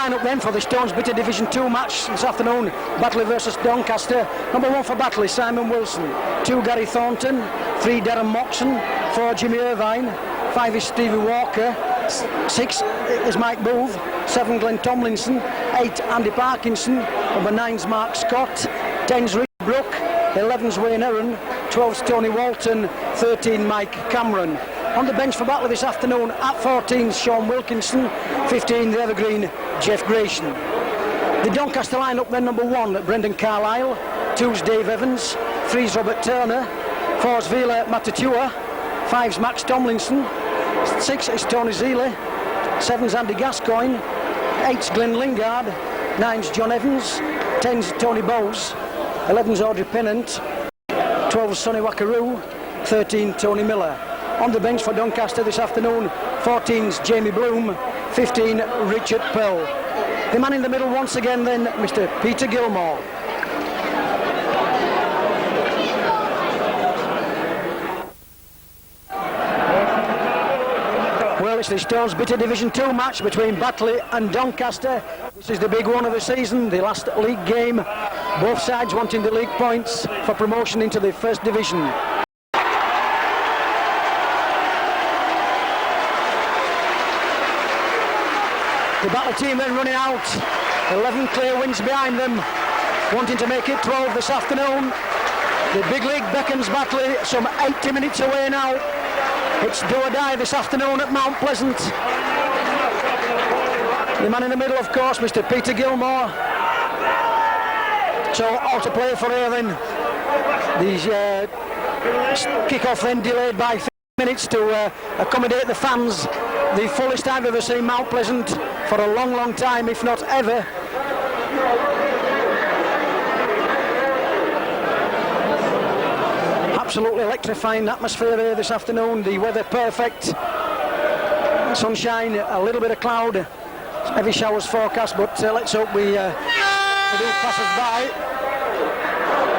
line-up then for the Stones Bitter Division 2 match this afternoon, Batley versus Doncaster. Number 1 for Batley, Simon Wilson. 2, Gary Thornton. 3, Darren Moxon. 4, Jimmy Irvine. 5 is Stevie Walker. 6 is Mike Booth. 7, Glenn Tomlinson. 8, Andy Parkinson. Number 9's Mark Scott. 10's Richard Brook. 11's Wayne Aaron. 12's Tony Walton. 13, Mike Cameron. On the bench for Batley this afternoon, at 14's Sean Wilkinson. 15, the evergreen Jeff Gratian. The Doncaster line-up then: number 1, Brendan Carlisle. 2's Dave Evans. 3's Robert Turner. 4's Vila Matatua. 5's Max Tomlinson. 6 is Tony Zealey. 7's Andy Gascoigne. 8's Glenn Lingard. 9's John Evans. 10's Tony Bowes. 11's Audrey Pennant. 12's Sonny Wackaroo. 13, Tony Miller. On the bench for Doncaster this afternoon, 14's Jamie Bloom. 15, Richard Pell. The man in the middle once again then, Mr. Peter Gilmore. Well, it's the Stones Bitter Division 2 match between Batley and Doncaster. This is the big one of the season, the last league game. Both sides wanting the league points for promotion into the first division. The Batley team then running out. 11 clear wins behind them, wanting to make it 12 this afternoon. The big league beckons Batley, some 80 minutes away now. It's do or die this afternoon at Mount Pleasant. The man in the middle, of course, Mr. Peter Gilmore. So all to play for here then. The kick-off then delayed by 50 minutes to accommodate the fans. The fullest I've ever seen Mount Pleasant for a long, long time, if not ever. Absolutely electrifying atmosphere here this afternoon. The weather perfect. Sunshine, a little bit of cloud. Heavy showers forecast, but let's hope we do pass us by.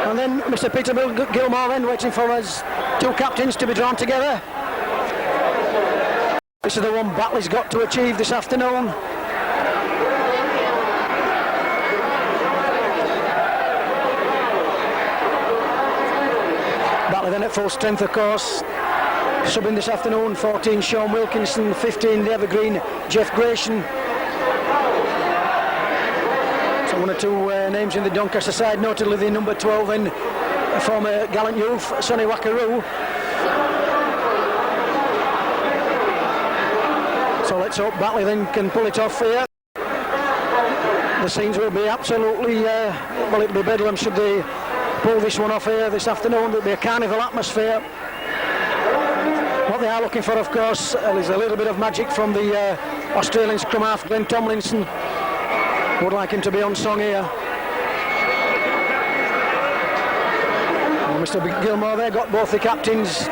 And then Mr. Peter Gilmore then waiting for us 2 captains to be drawn together. This is the one Batley's got to achieve this afternoon. Batley then at full strength, of course. Subbing this afternoon, 14 Sean Wilkinson, 15 the evergreen Jeff Gratian. So 1 or 2 names in the Doncaster side, notably the number 12 in former gallant youth, Sonny Wackaroo. So let's hope Batley then can pull it off here. The scenes will be absolutely, well, it'll be bedlam should they pull this one off here this afternoon. There'll be a carnival atmosphere. What they are looking for, of course, is a little bit of magic from the Australian scrum half, Glenn Tomlinson. Would like him to be unsung here. And Mr. Gilmore there got both the captains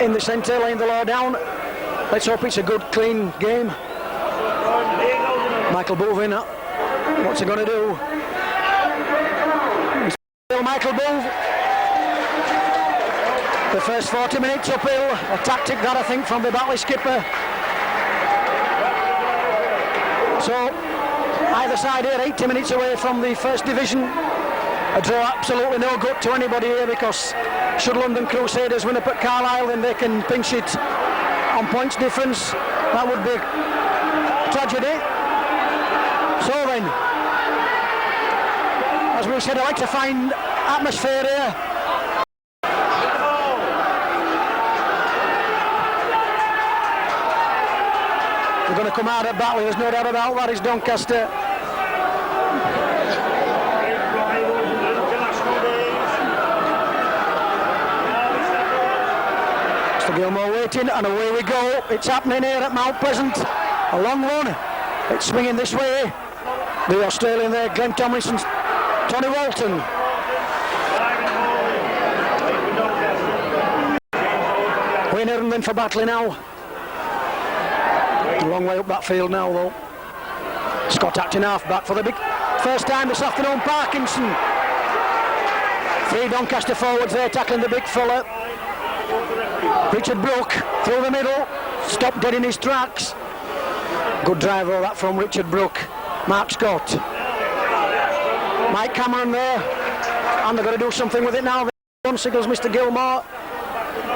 in the centre, laying the law down. Let's hope it's a good, clean game. Michael Booth in. What's he going to do? Michael Booth. The first 40 minutes uphill. A tactic that, I think, from the Batley skipper. So, either side here, 80 minutes away from the first division. A draw absolutely no good to anybody here, because should London Crusaders win up at Carlisle, then they can pinch it on points difference. That would be tragedy. So then, as we said, electrifying atmosphere here. We're going to come out at Batley, there's no doubt about that. Is Doncaster. Mr. Gilmore waiting, and away we go. It's happening here at Mount Pleasant. A long run. It's swinging this way. The Australian there, Glenn Tomlinson, Tony Walton. Wayne then for Batley now. A long way up that field now, though. Scott acting half back for the big first time this afternoon. Parkinson. 3 Doncaster forwards there tackling the big fella. Richard Brook through the middle. Stopped dead in his tracks. Good drive all that from Richard Brook. Mark Scott. Mike Cameron there, and they're going to do something with it now. One signals Mr. Gilmore.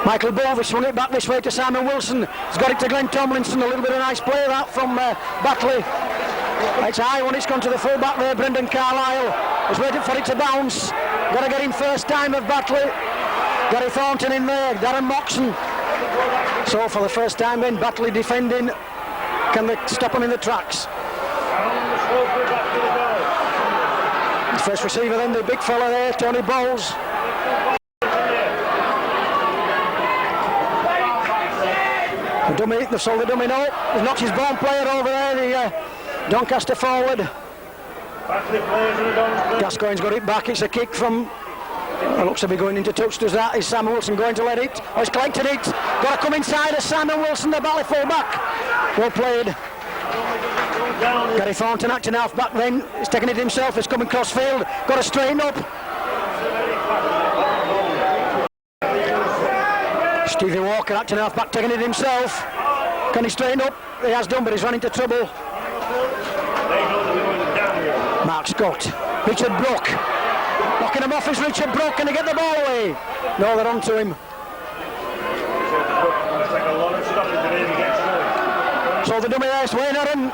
Michael Bove has swung it back this way to Simon Wilson. He's got it to Glenn Tomlinson. A little bit of nice play that from Batley. It's a high one. It's gone to the full back there. Brendan Carlisle is waiting for it to bounce. Got to get him first time of Batley. Gary Thornton in there. Darren Moxon. So for the first time then, Batley defending. Can they stop him in the tracks? First receiver then, the big fella there, Tony Bowles. The dummy, they've sold the dummy now. There's Notch's born player over there, the Doncaster forward. Gascoigne's got it back, it's a kick from, looks to be going into touch, does that? Is Simon Wilson going to let it? Oh, he's collected it. Got to come inside as Simon Wilson, the Batley full back. Well played. Gary Thornton acting half back then, he's taking it himself, he's coming cross field, got to straighten up. Stevie Walker acting half back, taking it himself. Can he straighten up? He has done, but he's run into trouble. Mark Scott, Richard Brook, knocking him off is Richard Brook, can he get the ball away? No, they're on to him. So the dummy there is Wayne Aaron.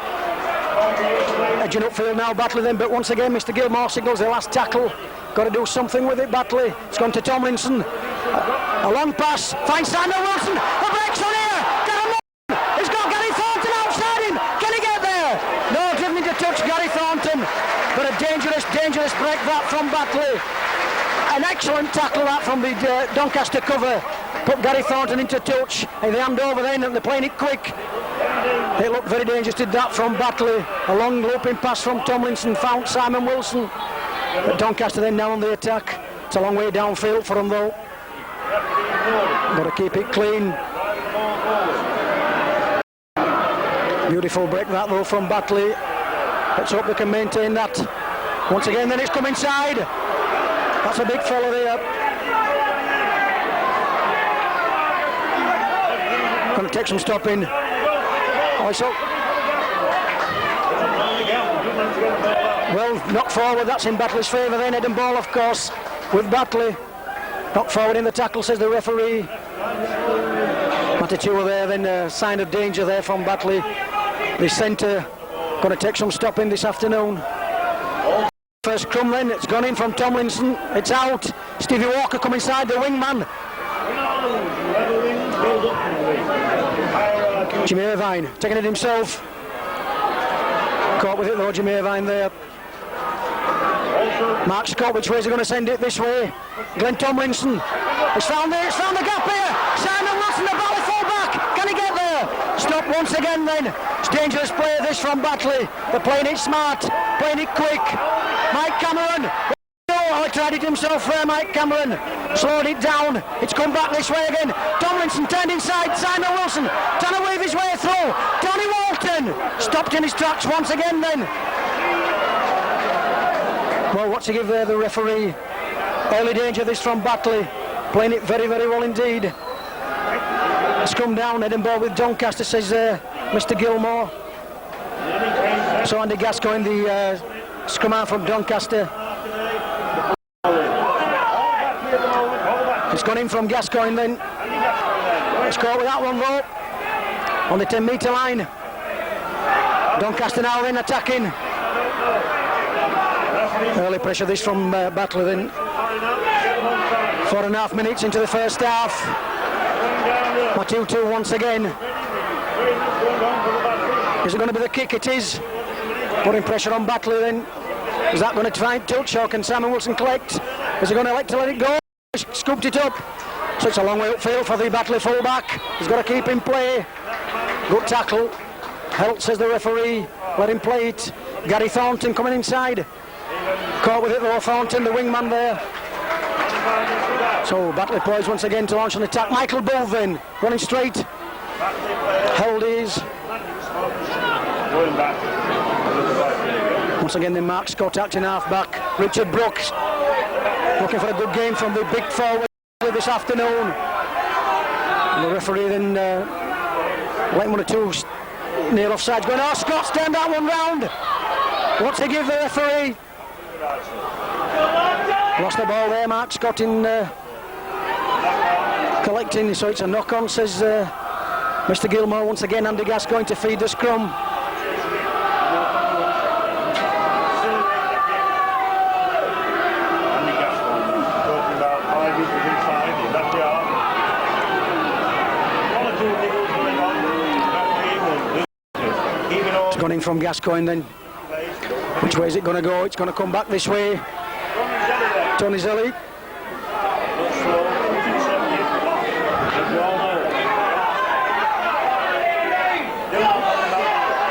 Edging upfield now, Batley then, but once again Mr. Gilmore signals the last tackle. Got to do something with it, Batley. It's gone to Tomlinson. A long pass, finds Simon Wilson. The break's on here. He's got Gary Thornton outside him. Can he get there? No, driven into touch, Gary Thornton. But a dangerous break that from Batley. An excellent tackle that from the Doncaster cover. Put Gary Thornton into touch. And they hand over then, and they're playing it quick. It looked very dangerous, did that from Batley. A long looping pass from Tomlinson found Simon Wilson. But Doncaster then now on the attack. It's a long way downfield for them though. Got to keep it clean. Beautiful break that though from Batley. Let's hope they can maintain that. Once again then it's come inside. That's a big fella there. Going to take some stopping. Well, knocked forward, that's in Batley's favour then. Eden Ball, of course, with Batley. Knocked forward in the tackle, says the referee. Matatua there, then a sign of danger there from Batley. The centre going to take some stopping this afternoon. First crumb then, it's gone in from Tomlinson. It's out. Stevie Walker come inside, the wingman. Jimmy Irvine taking it himself. Caught with it though, Jimmy Irvine there. Mark Scott, which way is he going to send it? This way. Glenn Tomlinson. It's found there, it's found the gap here. Simon Wilson, the Batley full back. Can he get there? Stop once again then. It's dangerous play this from Batley. They're playing it smart, playing it quick. Mike Cameron. Oh, he tried it himself there, Mike Cameron. Slowed it down. It's come back this way again. Tomlinson turned inside. Simon Wilson trying to weave his way through. Tony Walton stopped in his tracks once again then. Well, what's he give there, the referee? Early danger this from Batley. Playing it very, very well indeed. It's come down, Edinburgh with Doncaster, says Mr. Gilmore. So Andy Gascoigne, the scrum half from Doncaster. It's gone in from Gascoigne then. It's caught with that one though. On the 10-metre line. Doncaster now then attacking. Early pressure this from Batley then. 4.5 minutes into the first half. Matutu once again. Is it going to be the kick? It is. Putting pressure on Batley then. Is that going to try and touch, or can Simon Wilson collect? Is he going to elect to let it go? Scooped it up. So it's a long way upfield for the Batley fullback. He's got to keep in play. Good tackle. Held, says the referee. Let him play it. Gary Thornton coming inside. Caught with it though, Thornton, the wingman there. So Batley poised once again to launch an attack. Michael Bove then, running straight. Held his. Once again then Mark Scott acting half back. Richard Brooks looking for a good game from the big forward this afternoon. And the referee then letting one or two near offsides going. Oh, Scott's turned that one round. What's he give the referee? Lost the ball there, Mark Scott in collecting, so it's a knock-on, says Mr. Gilmore. Once again, Andy Gascoigne to feed the scrum. It's gone in from Gascoigne then. Which way is it going to go? It's going to come back this way. Tony Zelli.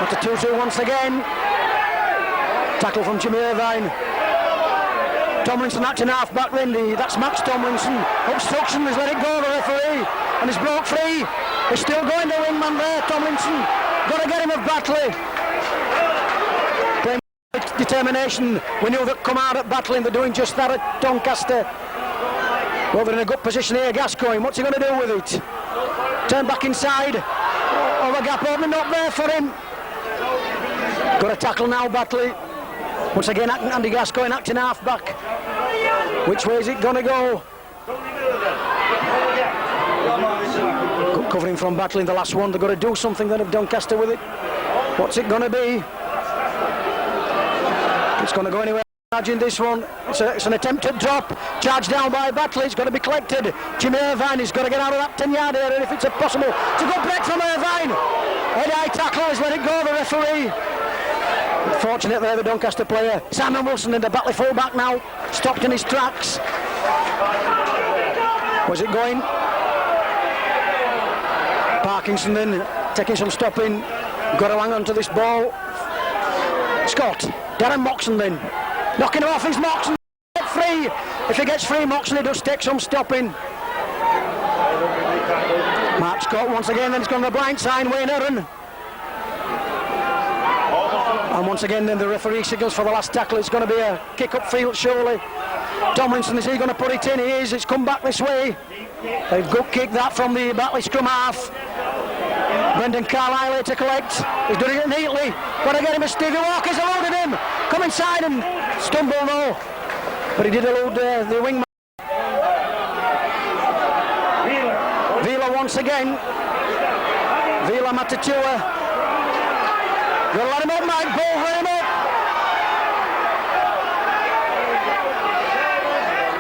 That's a 2-2 once again. Tackle from Jimmy Irvine. Tomlinson acting half back then. That's Max Tomlinson. Obstruction, has let it go, the referee. And he's broke free. He's still going, the wingman there, Tomlinson. Got to get him of Batley. Playing with determination. We knew that come out at Batley and they're doing just that at Doncaster. Well, they're in a good position here, Gascoigne. What's he going to do with it? Turn back inside. Oh, the gap opening up there for him. Got a tackle now, Batley. Once again, Andy Gascoigne acting half back. Which way is it going to go? Good covering from Batley in the last one. They've got to do something then of Doncaster with it. What's it going to be? It's going to go anywhere. Imagine this one. It's an attempted drop. Charged down by Batley. It's got to be collected. Jimmy Irvine has got to get out of that 10-yard area if it's possible. It's a good break from Irvine. Head-high tackle has let it go, the referee. Fortunate there, the Doncaster player. Simon Wilson in the Batley full-back now. Stopped in his tracks. Was it going? Parkinson then taking some stopping. Got to hang on to this ball. Scott. Darren Moxon then. Knocking him off his Moxon. Get free. If he gets free, Moxon, he does take some stopping. Mark Scott once again, then it's gone to the blind side. Wayne Aaron. And once again, then the referee signals for the last tackle. It's going to be a kick up field, surely. Tomlinson, is he going to put it in? He is. It's come back this way. A good kick that from the Batley scrum half. Brendan Carlisle to collect. He's doing it neatly. Got to get him as Stevie Walker's eluded him. Come inside and stumble though. But he did elude the wingman. Vila once again. Vila Matatua. Got to let him up, Mike Bull, let him up.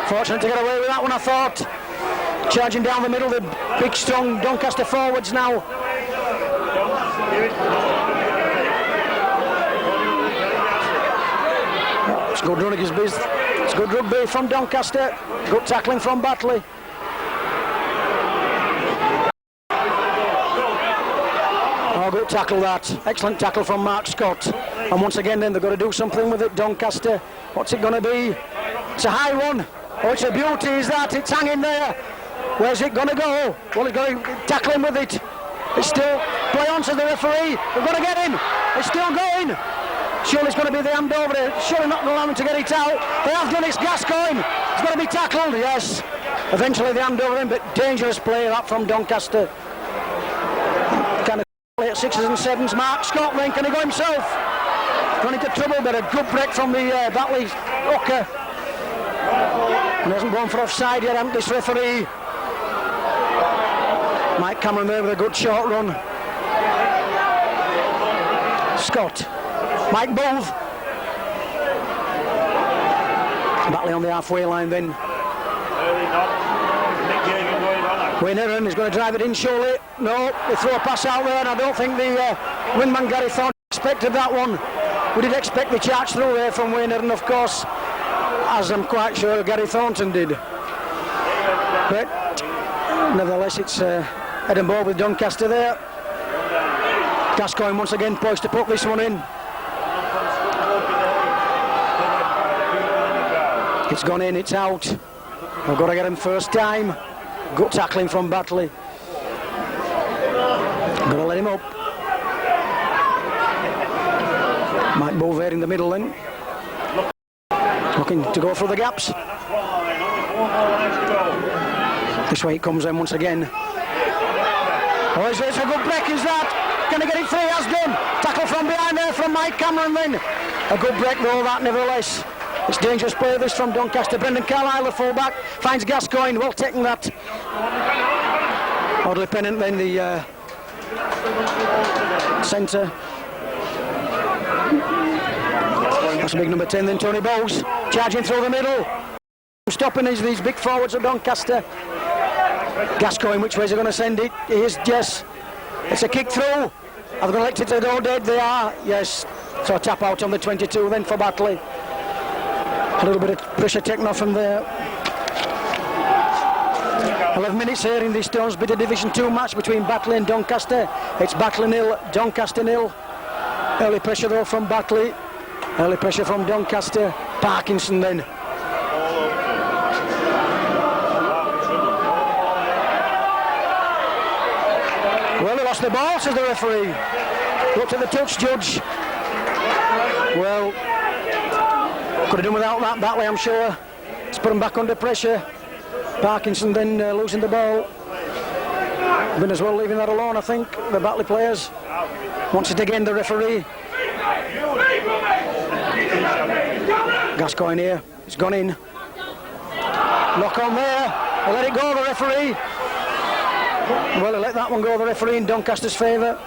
Fortunate to get away with that one, I thought. Charging down the middle, the big, strong Doncaster forwards now. It's good running his biz. It's good rugby from Doncaster. Good tackling from Batley. Oh, good tackle that. Excellent tackle from Mark Scott. And once again then they've got to do something with it, Doncaster. What's it going to be? It's a high one. Oh, it's a beauty, is that? It's hanging there. Where's it going to go? Well, he's going to tackle him with it. It's still play on to the referee. We've got to get him. It's still going. Surely it's going to be the hand over there. Surely not going to allow him to get it out. They have done it. It's Gascoigne. It's got to be tackled. Yes. Eventually the hand over him, but dangerous play that from Doncaster. Kind of play at 6s and 7s. Mark Scott then, can he go himself? Gone into trouble, but a good break from the Batley hooker. And he hasn't gone for offside yet, hasn't this referee? Mike Cameron there with a good short run. Scott. Mike Booth. Batley on the halfway line then. Wayne Aaron is going to drive it in surely. No, they throw a pass out there and I don't think the wingman Gary Thornton expected that one. We did expect the charge through there from Wayne Aaron, of course, as I'm quite sure Gary Thornton did. But nevertheless, it's head and ball with Doncaster there. Gascoigne once again poised to put this one in. It's gone in, it's out. We've got to get him first time. Good tackling from Batley. Got to let him up. Mike Bull there in the middle then. Looking to go through the gaps. This way it comes in once again. Oh, it's a good break, is that? Can he get it free? Has done. Tackle from behind there from from Mike Cameron then. A good break though, that nevertheless. It's dangerous play this from Doncaster. Brendan Carlisle, the full-back, finds Gascoigne. Well taken that. Audley Pennant then, the centre. That's a big number 10 then, Tony Bowles. Charging through the middle. Stopping these big forwards of Doncaster. Gascoigne, which way is he going to send it? He is, yes. It's a kick through. Are they going to let it to go dead? They are, yes. So a tap out on the 22 then for Batley. A little bit of pressure taken off from there. 11 minutes here in this Stones Bit of Division 2 match between Batley and Doncaster. It's Batley 0, Doncaster 0. Early pressure though from Batley. Early pressure from Doncaster. Parkinson then. Well, they lost the ball, says the referee. Looked at the touch judge. Well, could have done without that, Batley, I'm sure. It's put them back under pressure. Parkinson then losing the ball. Been as well leaving that alone, I think, the Batley players. Once it again, the referee. Gascoigne here, it's gone in. Knock on there, they let it go, the referee. Well, they let that one go, the referee, in Doncaster's favour.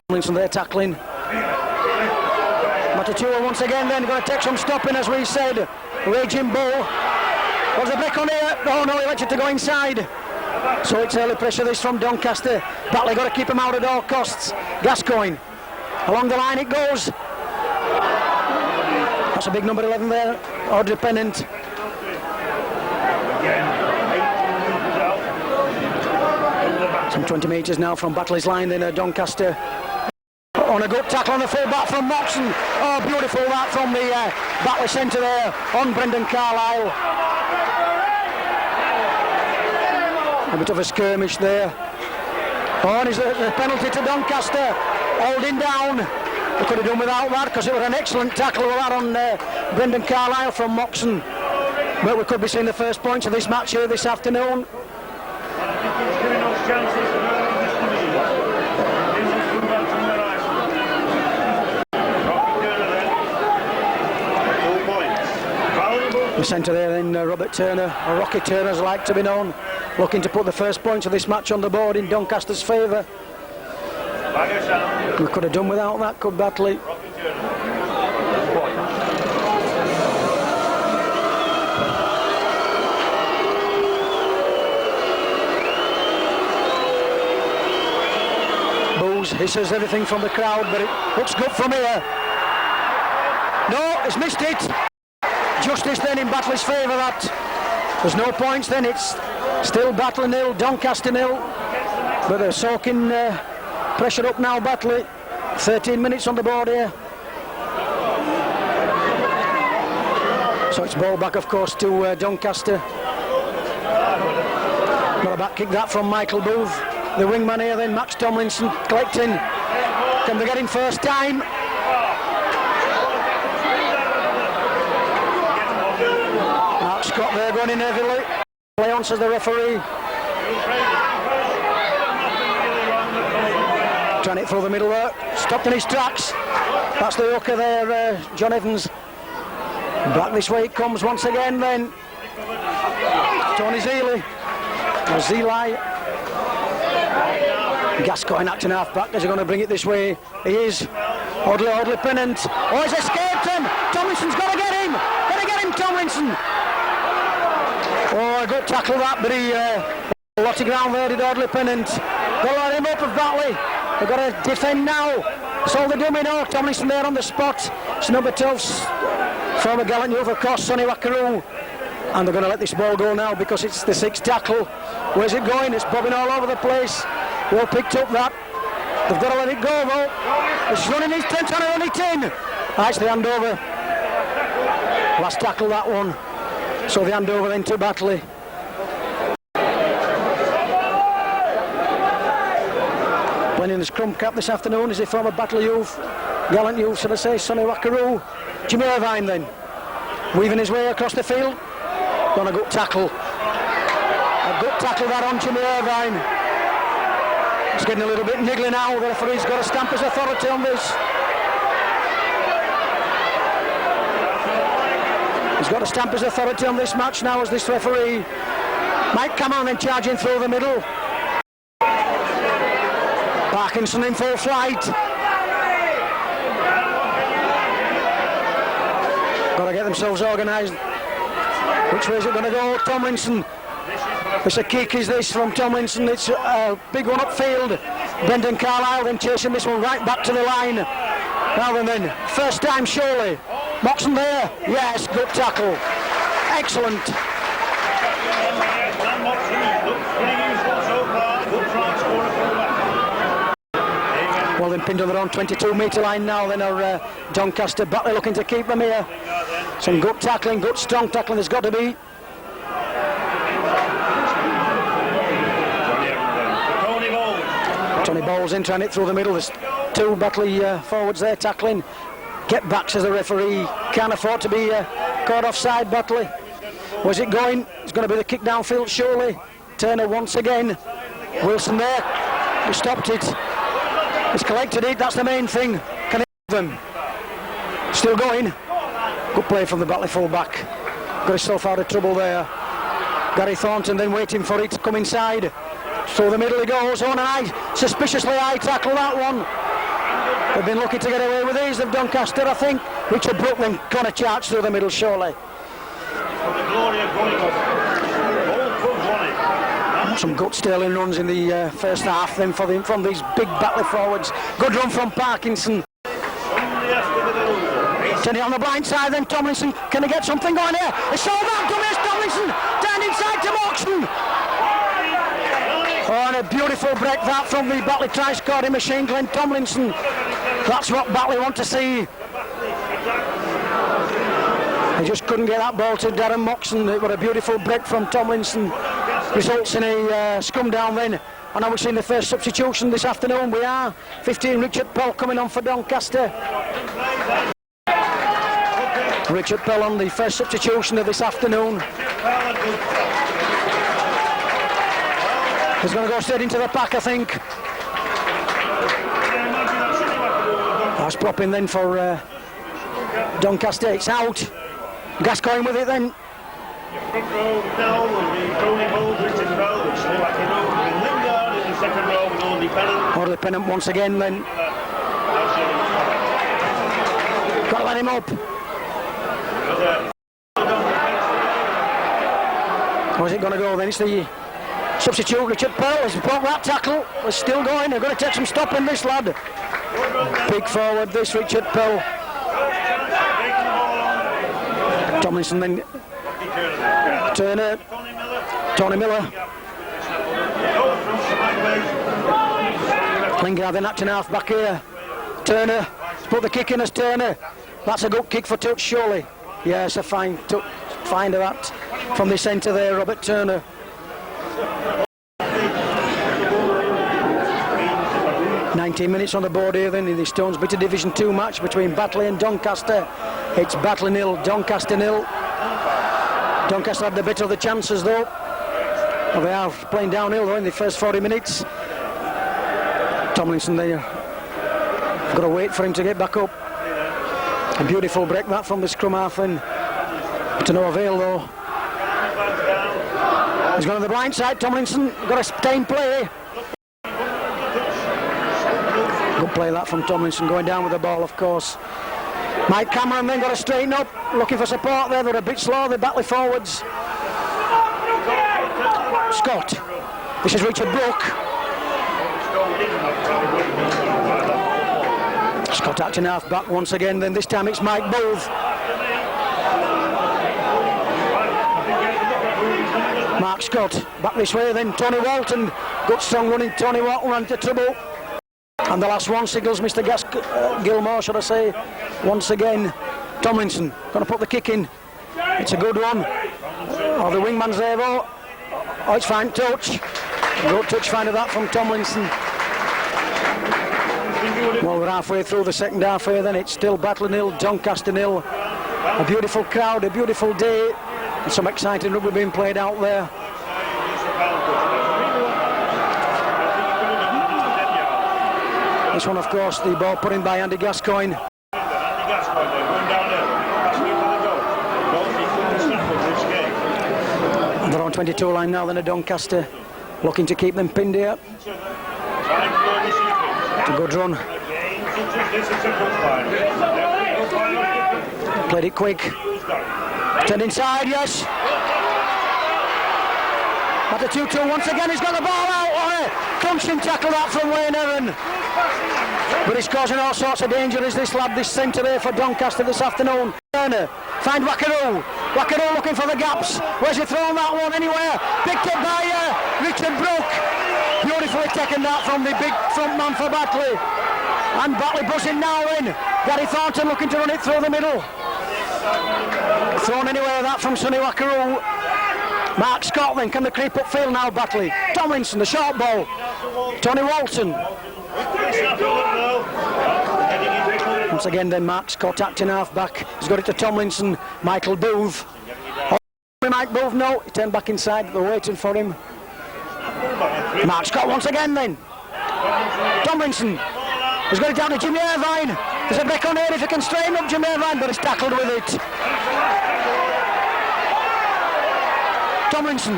Tomlinson there tackling. Matatua once again then, going to take some stopping, as we said. Raging Bull. Was a break on here? Oh no, he elected to go inside. So it's early pressure this from Doncaster. Batley got to keep him out at all costs. Gascoigne. Along the line it goes. That's a big number 11 there. Audrey Pennant. Some 20 metres now from Batley's line then, Doncaster. On a good tackle on the full back from Moxon. Oh, beautiful that from the Batley centre there on Brendan Carlisle. A bit of a skirmish there. Oh, and is a penalty to Doncaster. Holding down. They could have done without that because it was an excellent tackle with that on Brendan Carlisle from Moxon. But we could be seeing the first points of this match here this afternoon. The centre there then, Robert Turner, or Rocky Turner as like to be known, looking to put the first points of this match on the board in Doncaster's favour. We could have done without that, could Batley. Boos hisses everything from the crowd, but it looks good from here. No, he's missed it. Justice then in Batley's favour that. There's no points then, it's still Batley 0, Doncaster 0. But they're soaking pressure up now, Batley. 13 minutes on the board here. So it's ball back, of course, to Doncaster. Got a back kick that from Michael Booth. The wingman here then, Max Tomlinson collecting. Can they get him first time? Mark Scott there going in heavily. Play on, says the referee. Trying it through the middle there. Stopped in his tracks. That's the hooker there, John Evans. Back this way it comes once again then. Tony Zealy. Or Zealy. Gascoigne acting half back. Is he going to bring it this way? He is. Audley Pennant. Oh, he's escaped him. Tomlinson's got to get him. Got to get him, Tomlinson. Oh, a good tackle that, but he a lot of ground there did Audley Pennant. Got to let him up of Batley. They've got to defend now. So they're doing now. Tomlinson there on the spot. It's number 12's former gallant youth, of course, Sonny Wackaroo. And they're going to let this ball go now because it's the sixth tackle. Where's it going? It's bobbing all over the place. Well picked up that. They've got to let it go though. It's running his 10, trying to run it in. That's the handover. Last tackle that one. So the handover then to Batley. Playing in the scrum cap this afternoon is the former Batley youth, gallant youth, should I say, Sonny Wackaroo. Jimmy Irvine then, weaving his way across the field. Got a good tackle. A good tackle that on Jimmy Irvine. It's getting a little bit niggly now. The referee's got to stamp his authority on this. He's got to stamp his authority on this match now as this referee. Mike Cameron then charging through the middle. Parkinson in full flight. Got to get themselves organised. Which way is it going to go? Tomlinson. It's a kick, is this, from Tomlinson. It's a big one upfield. Brendan Carlisle then chasing this one right back to the line. Now and then, first time surely. Moxon there. Yes, good tackle. Excellent. Well, then pinned on their own 22-metre line now. Then are Doncaster. Batley looking to keep them here. Some good tackling, good strong tackling there's got to be. Tony Bowles in, trying it through the middle. There's two Batley forwards there tackling. Get back, says the referee. Can't afford to be caught offside, Batley. Was it going? It's going to be the kick downfield, surely. Turner once again. Wilson there. He stopped it. He's collected it. That's the main thing. Can he have them? Still going. Good play from the Batley full-back. Got himself out of trouble there. Gary Thornton then waiting for it to come inside. Through the middle he goes. On an suspiciously high tackle, that one. They've been lucky to get away with these of Doncaster, I think. Richard Brook then going to charge through the middle, surely. Some gut Sterling runs in the first half then from these big Batley forwards. Good run from Parkinson. Turn it on the blind side then Tomlinson. Can he get something going here? It's sold out. Tomlinson down inside to Moxon. Oh, and a beautiful break that from the Batley try-scoring machine, Glenn Tomlinson. That's what Batley want to see. He just couldn't get that ball to Darren Moxon. It was a beautiful break from Tomlinson. Results in a scrum down then. And now we've seen the first substitution this afternoon. We are 15, Richard Pell coming on for Doncaster. Richard Pell on the first substitution of this afternoon. He's going to go straight into the pack, I think. That's popping then for Doncaster. It's out. Gascoigne with it then. Front row now will be Tony Bowles, Richard Pell, which is like in Lingard in the second row with Orley Pennant. Orley Pennant once again then. Got to let him up. How's it going to go then? It's the substitute, Richard Pell. He's brought that tackle. We're still going. They're going to take some stopping, this lad. Big forward, this Richard Pell. Tomlinson then. Turner. Tony Miller. Lingard then acting half back here. Turner. Put the kick in as Turner. That's a good kick for touch, surely. Yes, a fine find of that from the centre there, Robert Turner. Minutes on the board here then in the Stones Bitter Division 2 match between Batley and Doncaster. It's Batley 0, Doncaster 0. Doncaster had the better of the chances though. Well, they are playing downhill though in the first 40 minutes. Tomlinson there. Got to wait for him to get back up. A beautiful break that from the scrum half then. To no avail though. He's gone on the blind side, Tomlinson. Got to stay in play. Good play that from Tomlinson, going down with the ball, of course. Mike Cameron then got to straighten up, looking for support there. They're a bit slow, the Batley forwards. Scott. This is Richard Brook. Scott acting half back once again, then this time it's Mike Booth. Mark Scott, back this way then, Tony Walton. Good strong running, Tony Walton ran into trouble. And the last one signals Mr. Gilmore, should I say, once again. Tomlinson, going to put the kick in. It's a good one. Oh, the wingman's there, though. Oh, it's fine, touch. Good touch find of that from Tomlinson. Well, we're halfway through the second half here, then it's still Batley 0, Doncaster 0. A beautiful crowd, a beautiful day, and some exciting rugby being played out there. This one, of course, the ball put in by Andy Gascoigne. They're on 22 line now, then a Doncaster looking to keep them pinned here. It's a good run. Played it quick. Turned inside, yes. At the 2-2 once again, he's got the ball out. Oh, crunching tackle that from Wayne Aaron. But he's causing all sorts of danger, is this lad, this centre here for Doncaster this afternoon. Turner, find Wackaroo. Wackaroo looking for the gaps. Where's he thrown that one anywhere? Picked up by Richard Brook. Beautifully taken that from the big front man for Batley. And Batley buzzing now in. Gary Thornton looking to run it through the middle. Thrown anywhere that from Sonny Wackaroo. Mark Scott then, can they creep upfield now, Batley? Tomlinson, the short ball. Tony Walton. Once again then Mark Scott acting half back. He's got it to Tomlinson. Michael Booth. Oh, Mike Booth, no. He turned back inside. They're waiting for him. Mark Scott once again then. Tomlinson. He's got it down to Jimmy Irvine. There's a break on here if he can straighten up Jimmy Irvine, but he's tackled with it. Tomlinson,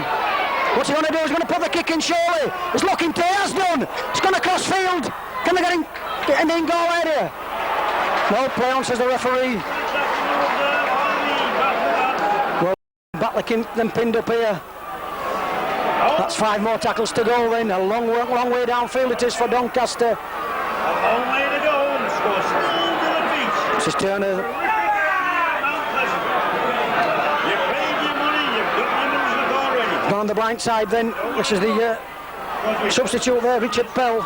what's he going to do? He's going to put the kick in surely. He's looking to, he has done. He's going to cross field. Can they get in the goal area? No, play on, says the referee. Well, Batley them pinned up here. That's 5 more tackles to go then. A long way downfield it is for Doncaster. A long way to go, and the score's still to the beach. This is Turner. On the blind side then, this is the substitute there, Richard Pell.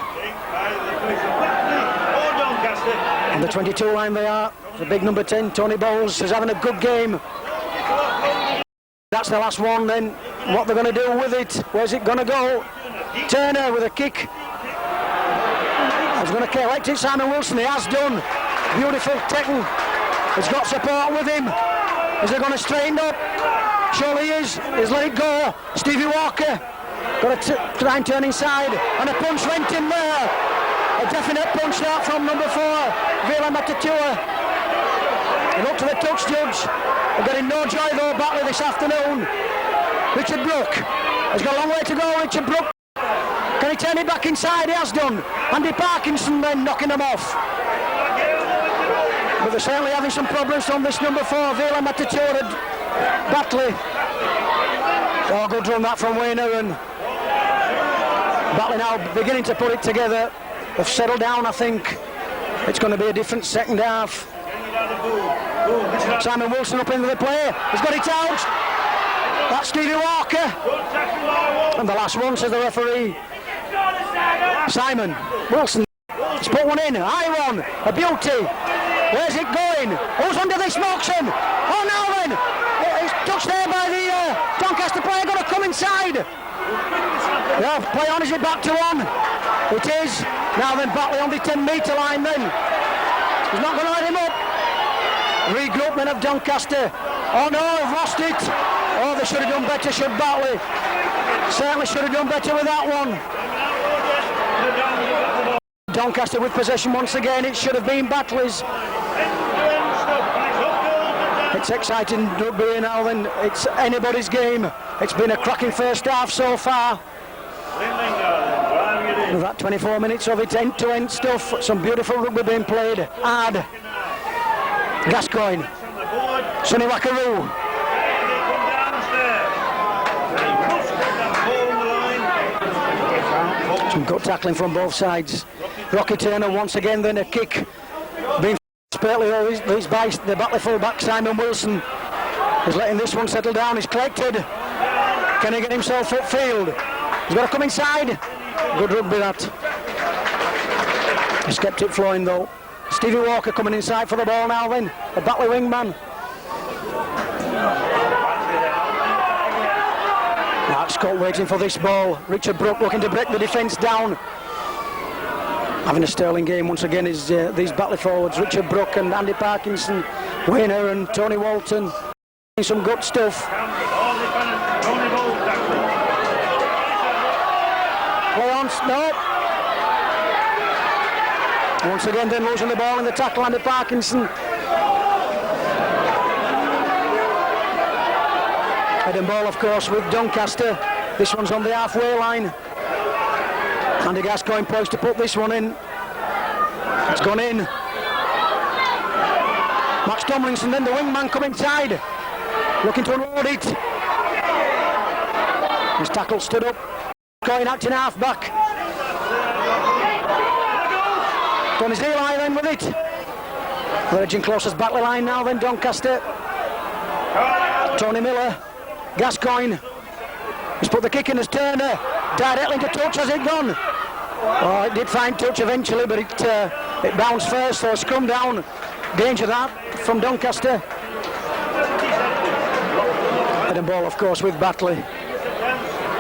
On the 22 line they are, the big number 10, Tony Bowles, is having a good game. That's the last one then, what they're going to do with it, where's it going to go? Turner with a kick. He's going to collect it, Simon Wilson, he has done. Beautiful tackle, he's got support with him. Is he going to straighten up? Surely he is. He's let it go. Stevie Walker got a try and turn inside, and a punch went in there. A definite punch that from number 4, Vila Matatua. And up to the touch judge. They're getting no joy though, Batley this afternoon. Richard Brook has got a long way to go. Richard Brook, can he turn it back inside? He has done. Andy Parkinson then knocking them off. But they're certainly having some problems on this number 4, Vila Matatua. Batley. Oh, good run that from Wayne Aaron. Batley now beginning to put it together. They've settled down, I think. It's going to be a different second half. Simon Wilson up into the play. He's got it out. That's Stevie Walker. And the last one, says the referee. Simon Wilson. He's put one in. High one. A beauty. Where's it going? Who's under this motion? Oh, now then. It's touched there by the Doncaster player. Got to come inside. Yeah, play on. Is it back to 1? It is. Now then, Batley on the 10-metre line then. He's not going to let him up. Regroup then of Doncaster. Oh no, I've lost it. Oh, they should have done better, should Batley. Certainly should have done better with that one. Doncaster with possession once again. It should have been Batley's. It's exciting rugby now then. It's anybody's game. It's been a cracking first half so far. With that 24 minutes of it, end-to-end stuff. Some beautiful rugby being played. Hard. Gascoigne. Sonny Wackaroo. Some good tackling from both sides. Rocky Turner once again, then a kick. Being expertly, he's by the Batley full-back Simon Wilson. He's letting this one settle down. He's collected. Can he get himself upfield? He's got to come inside. Good rugby that. He's kept it flowing though. Stevie Walker coming inside for the ball now then. The Batley wingman. Mark Scott waiting for this ball. Richard Brook looking to break the defence down. Having a sterling game once again is these Batley forwards. Richard Brook and Andy Parkinson. Wayne Aaron, Tony Walton. Some good stuff. Play on, no. Once again then losing the ball in the tackle, Andy Parkinson. Head and ball, of course, with Doncaster. This one's on the halfway line. Andy Gascoigne poised to put this one in. It's gone in. Max Tomlinson, then the wingman coming inside, looking to unload it. His tackle stood up. Going acting half back. Tony's Eli then with it. Verging close as Batley line now then, Doncaster. Tony Miller. Gascoigne. He's put the kick in as Turner. Directly into touch. Has it gone? Oh, it did find touch eventually, but it bounced first, so scrum down. Danger that from Doncaster. Head and ball, of course, with Batley.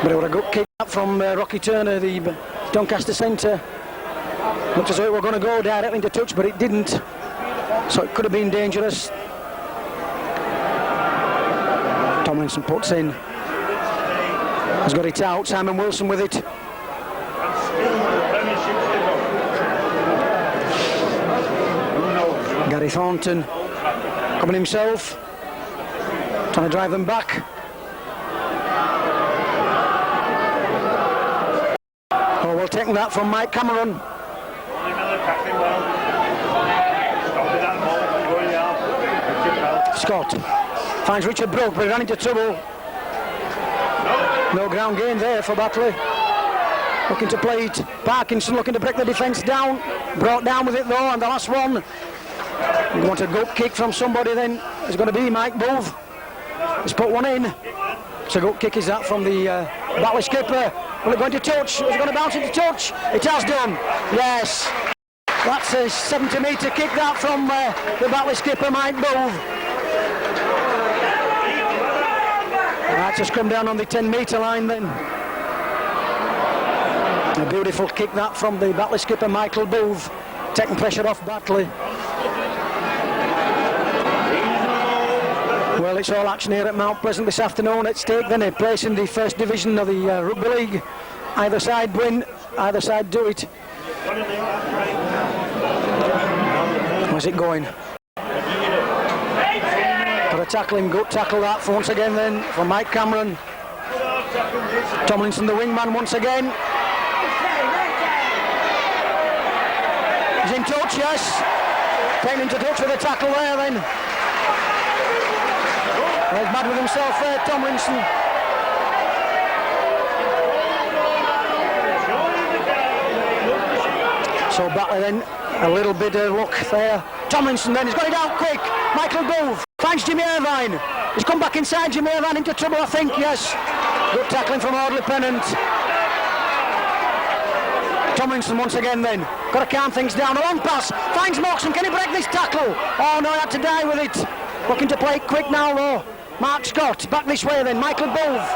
But it would have got kicked up from Rocky Turner, the Doncaster centre. Looked as though it were going to go directly into touch, but it didn't. So it could have been dangerous. Tomlinson puts in. Has got it out. Simon Wilson with it. Gary Thornton coming himself, trying to drive them back. Oh, well taken that from Mike Cameron. Scott finds Richard Brook, but he ran into trouble. No ground gain there for Batley. Looking to play it. Parkinson looking to break the defence down. Brought down with it though, and the last one. We want a gut kick from somebody then. It's going to be Mike Bove. He's put one in. It's a gut kick, is that from the Batley skipper. Will it go into touch? Is it going to bounce into touch? It has done. Yes. That's a 70-metre kick that from the Batley skipper, Mike Bove. That's just come down on the 10-metre line then. A beautiful kick that from the Batley skipper, Michael Bove, taking pressure off Batley. Well, it's all action here at Mount Pleasant this afternoon at stake then, a place in the first division of the Rugby League. Either side win, either side do it. Where's it going? Got a tackling, good tackle that for once again then from Mike Cameron. Tomlinson the wingman once again. He's in touch, yes. Taking into touch with a tackle there then. He's mad with himself there, Tomlinson. So Batley then, a little bit of luck there. Tomlinson then, he's got it out quick. Michael Bove finds Jimmy Irvine. He's come back inside, Jimmy Irvine into trouble, I think, yes. Good tackling from Audley Pennant. Tomlinson once again then, got to calm things down. A long pass, finds Moxon, can he break this tackle? Oh no, he had to die with it. Looking to play it quick now though. Mark Scott, back this way then, Michael Bove.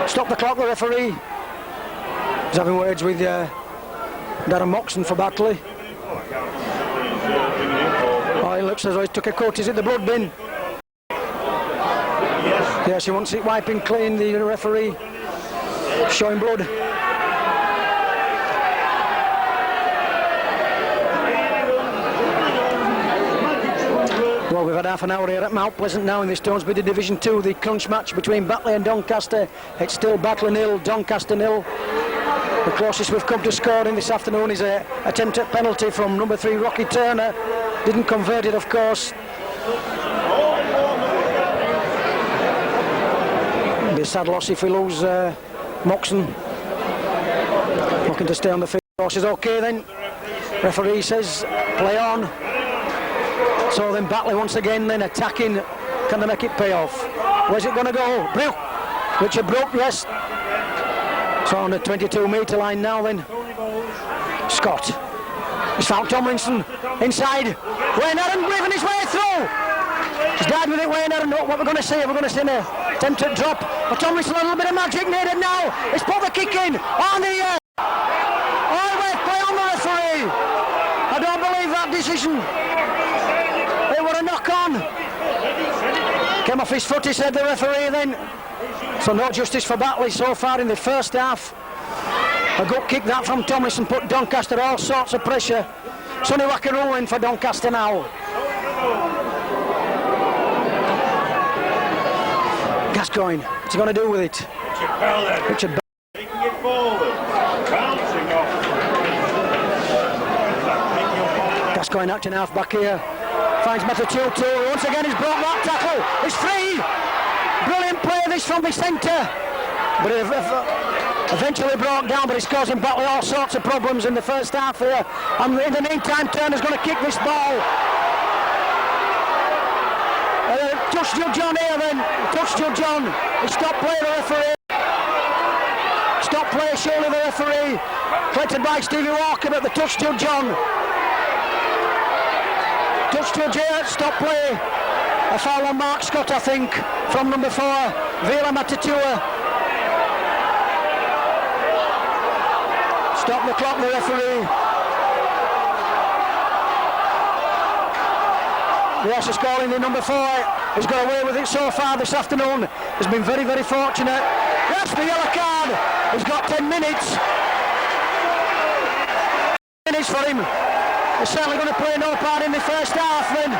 Stop the clock, the referee. He's having words with Darren Moxon for Batley. Oh, he looks as though he took a cut. Is it the blood bin? Yes, he wants it wiping clean, the referee. Showing blood. Well, we've had half an hour here at Mount Pleasant now in this Stonesbridge Division 2, the crunch match between Batley and Doncaster. It's still Batley 0, Doncaster 0. The closest we've come to scoring this afternoon is an attempt at penalty from number 3 Rocky Turner. Didn't convert it, of course. It'll be a sad loss if we lose Moxon. Looking to stay on the field. Horse is okay then. Referee says play on. So then Batley once again then attacking. Can they make it pay off? Where's it going to go? Brook. Richard Brook, yes. So on the 22-metre line now then. Scott. He's found Tomlinson inside. Wayne Aaron weaving his way through. He's died with it, Wayne Aaron. What we're going to see? We're going to see an attempt at drop. But Tomlinson, a little bit of magic needed now. He's put the kick in on the play on the referee. I don't believe that decision. It was a knock on. Came off his foot, he said, the referee then. So no justice for Batley so far in the first half. A good kick that from Tomlinson put Doncaster all sorts of pressure. Sonny Wackaroo in for Doncaster now. Gascoigne, what's he going to do with it? Richard Bell. He can get forward. Bouncing off. Gascoigne acting half back here. Finds Metachutu. Once again he's brought that tackle. It's free. Brilliant play this from the centre. But eventually broke down, but it's causing Batley all sorts of problems in the first half here. And in the meantime, Turner's going to kick this ball. Touch judge on here then. Touch judge on. He stopped play, the referee. Stop play, surely the referee. Collected by Stevie Walker, but the touch judge on. Touch judge here, stop play. A foul on Mark Scott, I think, from number 4, Vila Matatua. Stop the clock, the referee. The Oscar scoring the number 4. He's got away with it so far this afternoon. He's been very, very fortunate. That's the yellow card. He's got 10 minutes. 10 minutes for him. He's certainly going to play no part in the first half then.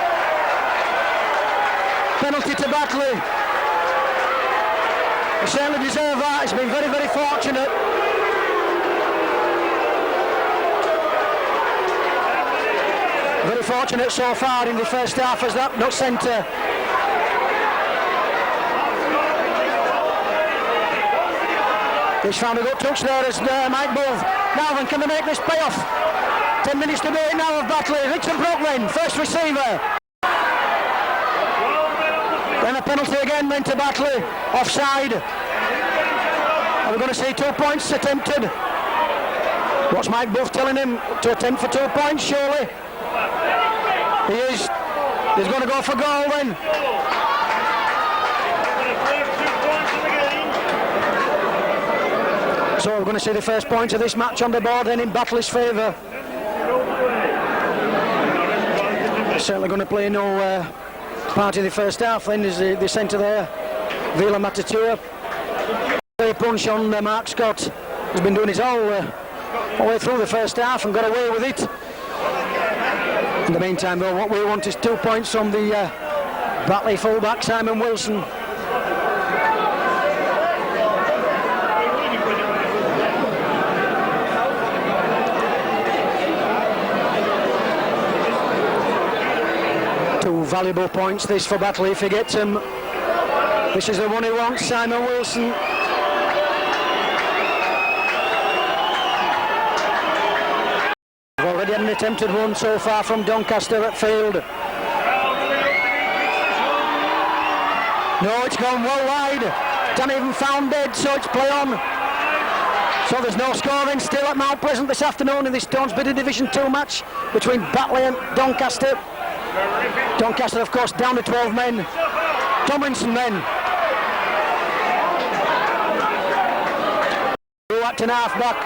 Penalty to Batley. He certainly deserved that. He's been very, very fortunate. Very fortunate so far in the first half as that not centre. He's found a good touch there as Mike Bull. Now then, can they make this pay off? 10 minutes to do it now of Batley. Richard Brooklyn, first receiver. Then a penalty again then to Batley. Offside. Are we going to see 2 points attempted? What's Mike Bull telling him? To attempt for 2 points, surely? He is. He's going to go for goal then. So we're going to see the first point of this match on the board then in Batley's favour. Certainly going to play no part of the first half then is the centre there, Vila Matatua. A punch on Mark Scott. He's been doing his all way through the first half and got away with it. In the meantime though, what we want is 2 points from the Batley fullback Simon Wilson. Two valuable points this for Batley if he gets them. This is the one he wants, Simon Wilson. Already had an attempted one so far from Doncaster at field. No, it's gone well wide. Don't even found dead, so it's play on. So there's no scoring still at Mount Pleasant this afternoon in this Donsbidder Division 2 match between Batley and Doncaster. Doncaster, of course, down to 12 men. Tomlinson men. Acting half back.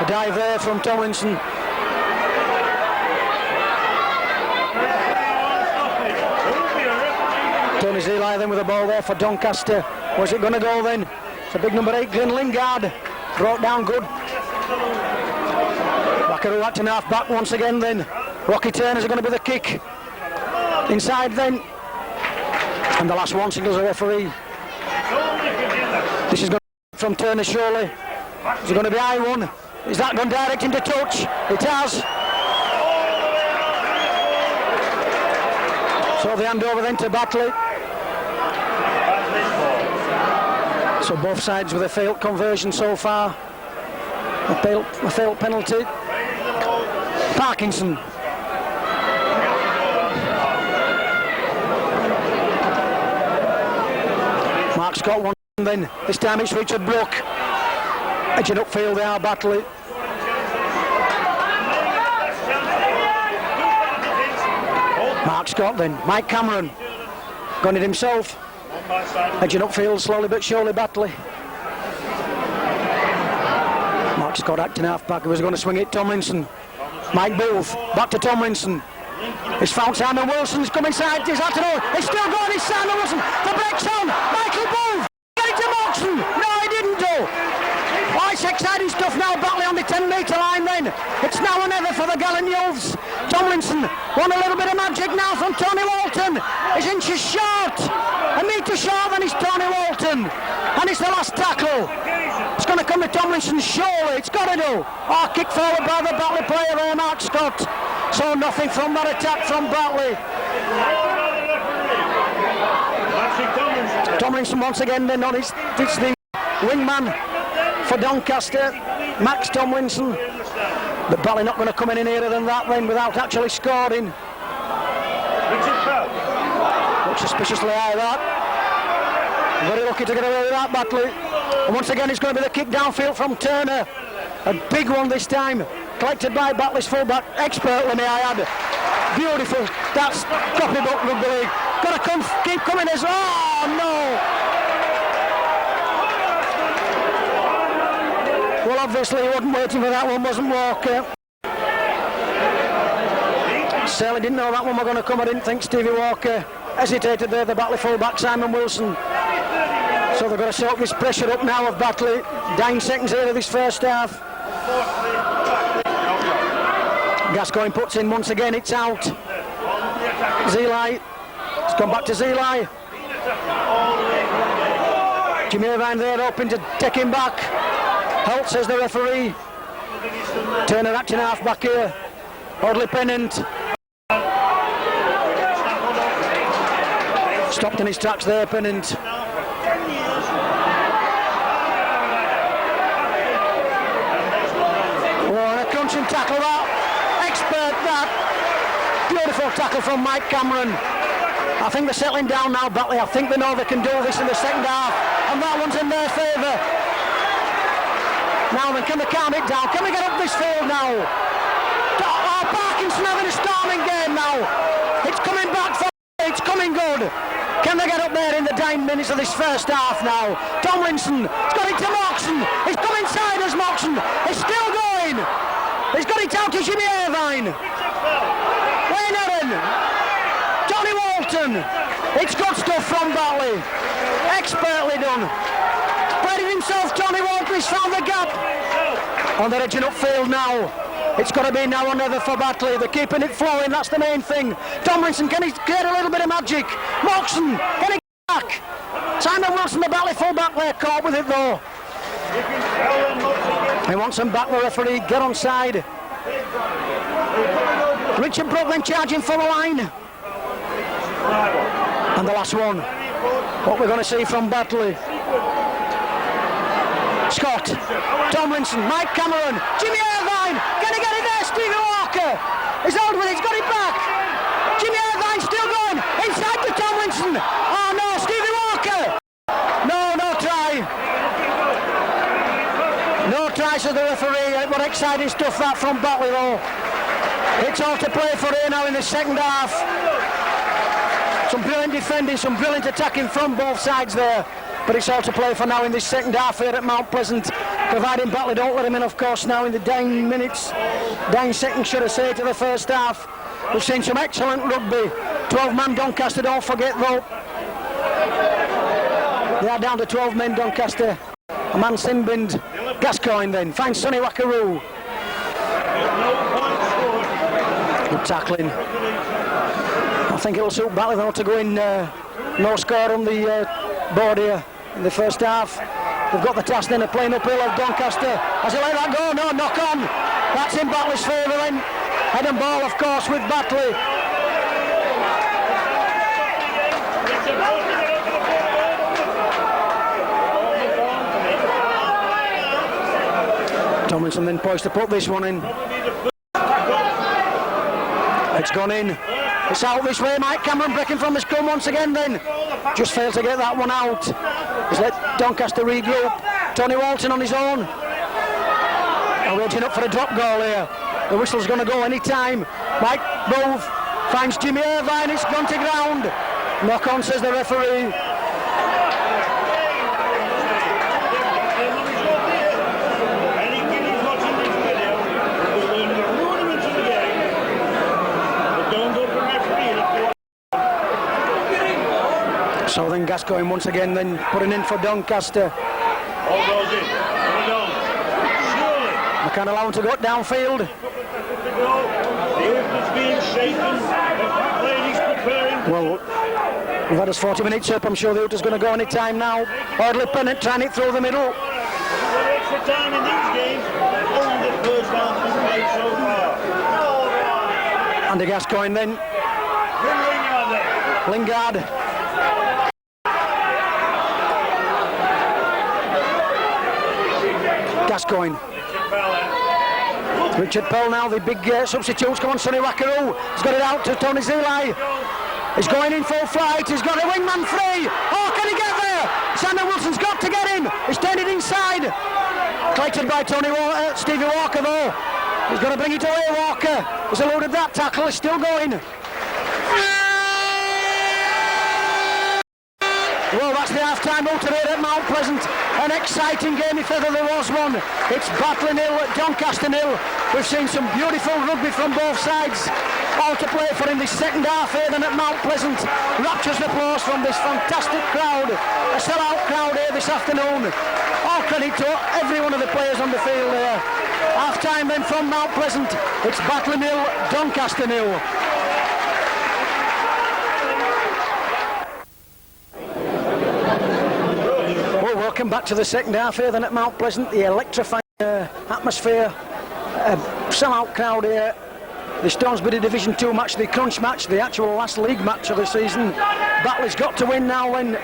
A dive there from Tomlinson. Tony Zeli then with the ball there for Doncaster. Was it going to go then? It's a big number 8, Glyn Lingard. Brought down good. Wackaroo acting half back once again then. Rocky Turner's going to be the kick. Inside then. And the last one signals a referee. This is going to be from Turner surely. Is it going to be high one? Is that gone direct into touch? It has. So the handover then to Batley. So both sides with a failed conversion so far. A failed penalty. Parkinson. Mark's got one then. This time it's Richard Brook. Edging upfield there, Batley. Mark Scott then. Mike Cameron. Got it himself. Edging upfield slowly but surely, Batley. Mark Scott acting half back. He was going to swing it. Tomlinson. Mike Booth. Back to Tomlinson. It's found Simon Wilson's come inside. He's had to know. He's still going. It's Simon Wilson. The break's on. Michael Booth. Get it to Moxon. No, he didn't do. Oh, it's exciting stuff now. Batley on the 10-metre line then. It's now or never for the gallant youths. Tomlinson want a little bit of magic now from Tony Walton. He's inches short. A metre short, then it's Tony Walton. And it's the last tackle. It's going to come to Tomlinson, surely. It's got to do. Oh, kick forward by the Batley player there, Mark Scott. So nothing from that attack from Batley. Tomlinson once again then on his, it's the wingman for Doncaster, Max Tomlinson. But Batley not going to come in nearer than that then without actually scoring. Looks suspiciously high that. Very lucky to get away with that, Batley. And once again it's going to be the kick downfield from Turner. A big one this time, collected by Batley's fullback, expertly may I add. Beautiful, that's copybook rugby league. Got to come, keep coming as, oh no! Well, obviously he wasn't waiting for that one, wasn't Walker? Certainly didn't know that one was going to come. I didn't think Stevie Walker hesitated there, the Batley fullback, Simon Wilson. So they've got to soak this pressure up now of Batley. 9 seconds here of this first half. Gascoigne puts in once again, it's out. Zeli, it's gone back to Zeli. Jimmy Irvine there hoping to take him back. Holt, says the referee. Turner acting half back here. Audley Pennant. Stopped in his tracks there, Pennant. Tackle that, expert that, beautiful tackle from Mike Cameron. I think they're settling down now, Batley. I think they know they can do this in the second half, and that one's in their favour. Now then, can they calm it down? Can we get up this field now? Oh, Parkinson having a storming game now. It's coming back for it's coming good. Can they get up there in the 9 minutes of this first half now? Tomlinson, it's got it to Moxon. It's come inside as Moxon. It's still going. He's got it out to Jimmy Irvine. Wayne Aaron. Tony Walton. It's good stuff from Batley. Expertly done. Spreading himself, Tony Walton. He's found the gap. On the edging upfield now. It's got to be now or never for Batley. They're keeping it flowing, that's the main thing. Tomlinson, can he get a little bit of magic? Moxon, can he get back? Simon Wilson, the Batley full-back there, caught with it though. He wants them back, the referee, get on side. Richard Brook then charging for the line. And the last one, what we're going to see from Batley. Scott, Tomlinson, Mike Cameron, Jimmy Irvine, can he get it there? Stevie Walker, he's held with it, he's got it back. Jimmy Irvine still going, inside to Tomlinson. Oh no, Stevie Walker. No try. No try, says the referee. What exciting stuff that from Batley though. It's all to play for here now in the second half. Some brilliant defending, some brilliant attacking from both sides there. But it's all to play for now in this second half here at Mount Pleasant. Providing Batley don't let him in, of course, now in the 9 minutes. 9 seconds, should I say, to the first half. We've seen some excellent rugby. 12-man Doncaster, don't forget though. They are down to 12 men Doncaster. A man Sinbind. Gascoigne then, finds Sonny Wackaroo. Good tackling. I think it'll suit Batley though to go in no score on the board here in the first half. They've got the task then of playing uphill of Doncaster. Has he let that go? No, knock on. That's in Batley's favour then. Head and ball, of course, with Batley. Tomlinson then poised to put this one in. It's gone in. It's out this way. Mike Cameron breaking from the scrum once again then. Just failed to get that one out. He's let Doncaster regroup. Tony Walton on his own. Waiting up for a drop goal here. The whistle's going to go any time. Mike Bove finds Jimmy Irvine. It's gone to ground. Knock on, says the referee. So then Gascoigne once again then putting in for Doncaster. All goes in. They can't allow him to go downfield. The earth is being shaken. The ladies preparing. Well, We've had us 40 minutes up. I'm sure the Utah's going to go any time now. Audley Pennant trying it through the middle. Extra time in these games. Only the first half has played so far. Andy Gascoigne then. Lingard. Gascoigne. Richard Pell now, the big substitutes. Come on, Sonny Wackaroo. He's got it out to Tony Zilai. He's going in full flight. He's got a wingman free. Oh, can he get there? Samuel Wilson's got to get him. He's turned it inside. Collected by Stevie Walker though. He's going to bring it away, Walker. He's eluded that tackle. He's still going. Well, that's the half-time out today at Mount Pleasant. An exciting game if ever there was one. It's Batley 0, Doncaster 0. We've seen some beautiful rugby from both sides. All to play for in this second half here then at Mount Pleasant. Rapturous applause from this fantastic crowd. A sellout crowd here this afternoon. All credit to every one of the players on the field there. Half-time then from Mount Pleasant. It's Batley 0, Doncaster 0. Welcome back to the second half here then at Mount Pleasant. The electrifying atmosphere, sellout crowd here. The Stormsbury Division 2 match, the crunch match, the actual last league match of the season. Batley's got to win now when,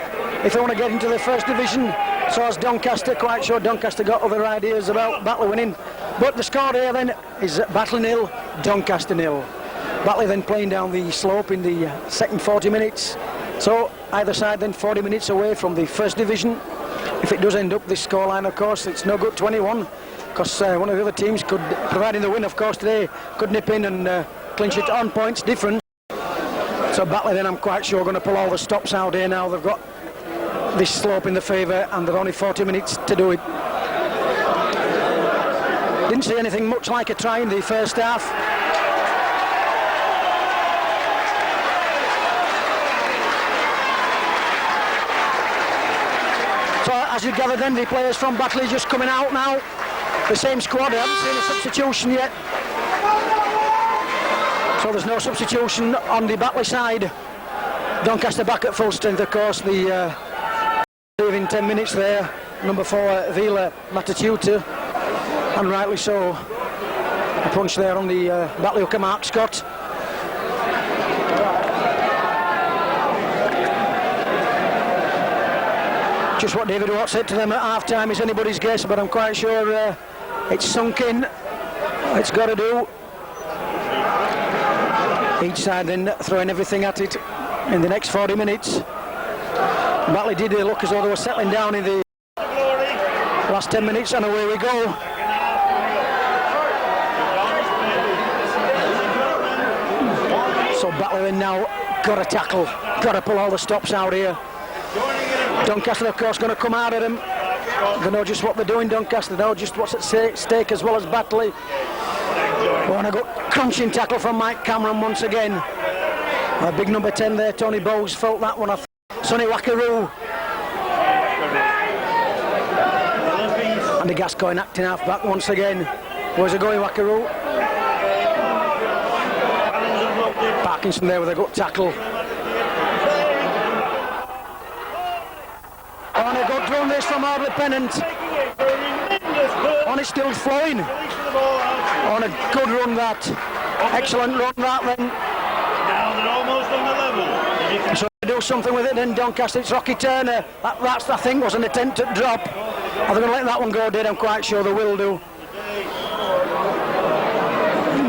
if they want to get into the first division. So has Doncaster. Quite sure Doncaster got other ideas about Batley winning. But the score here then is Batley 0, Doncaster 0. Batley then playing down the slope in the second 40 minutes. So either side then 40 minutes away from the first division. If it does end up this scoreline, of course, it's no good 21, because one of the other teams could, providing the win, of course, today, could nip in and clinch it on points difference. So Batley then, I'm quite sure, going to pull all the stops out here now. They've got this slope in the favour, and they've only 40 minutes to do it. Didn't see anything much like a try in the first half. So as you gather then, the players from Batley just coming out now. The same squad, I haven't seen a substitution yet. So there's no substitution on the Batley side. Doncaster back at full strength, of course. The leaving 10 minutes there. Number 4, Vila Matatuta. And rightly so. A punch there on the Batley hooker, Mark Scott. Just what David Watt said to them at half-time is anybody's guess, but I'm quite sure it's sunk in. It's got to do. Each side then throwing everything at it in the next 40 minutes. Batley did look as though they were settling down in the last 10 minutes, and away we go. So Batley then now got to tackle, got to pull all the stops out here. Doncaster, of course, going to come out at them. They know just what they're doing, Doncaster. They know just what's at stake, as well as Batley. And a good crunching tackle from Mike Cameron once again. A big number 10 there, Tony Bowes, felt that one. Sonny Wackaroo. And the Gascoigne acting half back once again. Where's it going, Wackaroo? Parkinson there with a good tackle. On a good run this from Audley Pennant. On it's still flowing. On a good run that. Excellent run that then. Now they're almost on the level. So they do something with it then, Doncaster. It's Rocky Turner. That's, I think, was an attempt at drop. Are they going to let that one go dead? I'm quite sure they will do.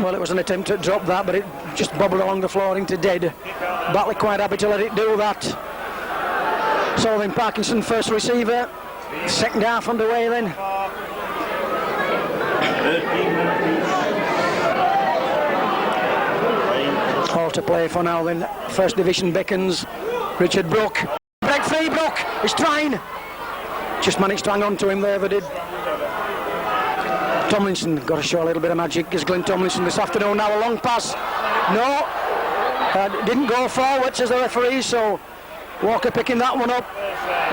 Well, it was an attempt at drop that, but it just bobbled along the floor into dead. Batley quite happy to let it do that. So then Parkinson first receiver, second half underway then. All to play for now then. First division beckons. Richard Brook. Break free, Brook. He's trying. Just managed to hang on to him there, they did. Tomlinson got to show a little bit of magic. Is Glenn Tomlinson this afternoon now. A long pass. No. Didn't go forward, says the referee, so Walker picking that one up.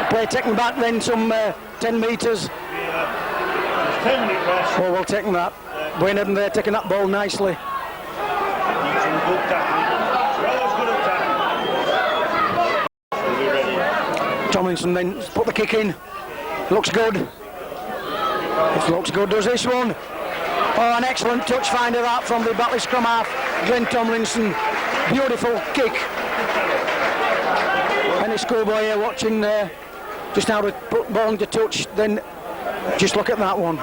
Play taken back then some 10 metres. Oh, well taken that. Wayne Edden there taking that ball nicely. Tomlinson then put the kick in. Looks good. It looks good, does this one? Oh, an excellent touch finder that from the Batley scrum half, Glenn Tomlinson. Beautiful kick. Any schoolboy here watching just how to put ball into touch, then just look at that one.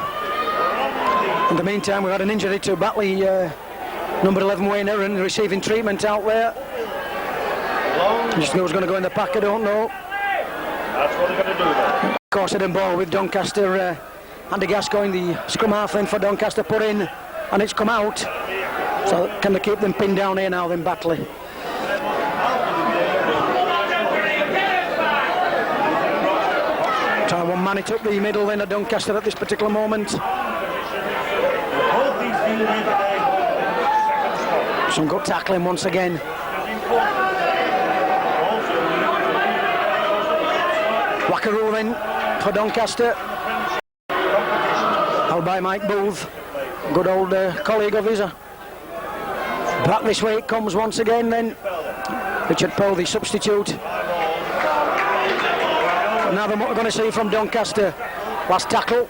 In the meantime, we've had an injury to Batley, number 11 Wayne Aaron, receiving treatment out there. Just know who's going to go in the pack, I don't know. That's what they're going to do then. Of course, hidden ball with Doncaster. Andy Gascoigne, the scrum half then for Doncaster, put in, and it's come out. So can they keep them pinned down here now then, Batley? Try one man it up the middle then at Doncaster at this particular moment. Some good tackling once again. Wackaroo then for Doncaster. Held by Mike Booth, good old colleague of his. Back this way it comes once again then. Richard Powell, the substitute. Another what we're going to see from Doncaster. Last tackle.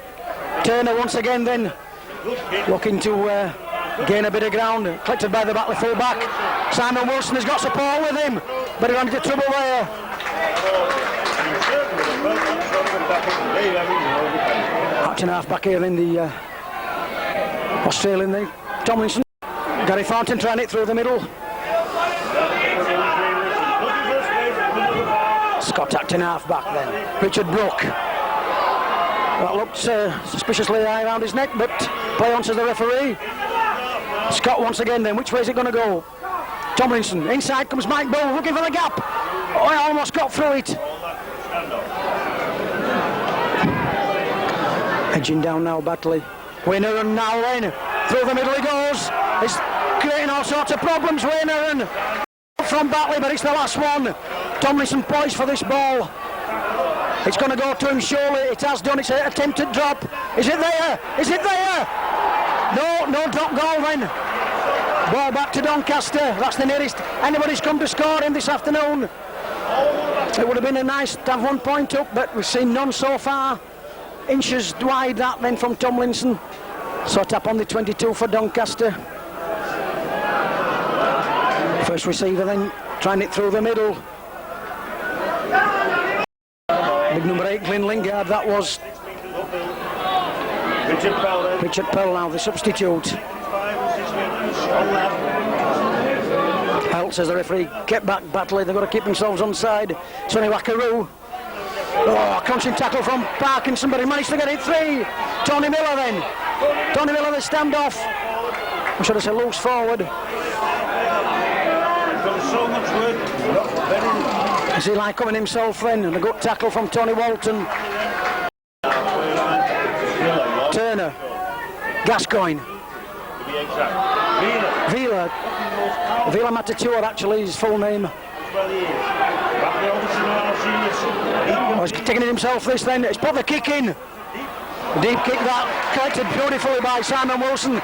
Turner once again then. Looking to gain a bit of ground. Collected by the Batley full back. Simon Wilson has got support with him, but he ran into trouble there. Captain half back here in the Australian, Tomlinson. Gary Thornton trying it through the middle. Scott acting half back then. Richard Brook. That looked suspiciously high around his neck, but play on to the referee. Scott once again then. Which way is it going to go? Tomlinson. Inside comes Mike Bull looking for the gap. Oh, he almost got through it. Edging down now, Batley. Wayne Aaron now then. Through the middle he goes. He's creating all sorts of problems, Wayne Aaron. From Batley, but it's the last one. Tomlinson poised for this ball. It's going to go to him surely. It has done. It's an attempted drop. Is it there? Is it there? No drop goal then. Ball back to Doncaster. That's the nearest anybody's come to score in this afternoon. It would have been a nice to have 1 point up, but we've seen none so far. Inches wide that then from Tomlinson. So tap on the 22 for Doncaster. First receiver then trying it through the middle. Big number 8 Glyn Lingard, that was. Richard Pell now the substitute. Helt says the referee, get back Batley, they've got to keep themselves onside. Sonny Wackaroo. Oh, a crunching tackle from Parkinson, but he managed to get it free. Tony Miller then. Tony Miller the standoff. I should have said loose forward. Is he like coming himself then? And a good tackle from Tony Walton. Turner. Gascoigne. Vila Matatua actually his full name. Oh, he's taking it himself this then. It's put the kick in. Deep kick that collected beautifully by Simon Wilson.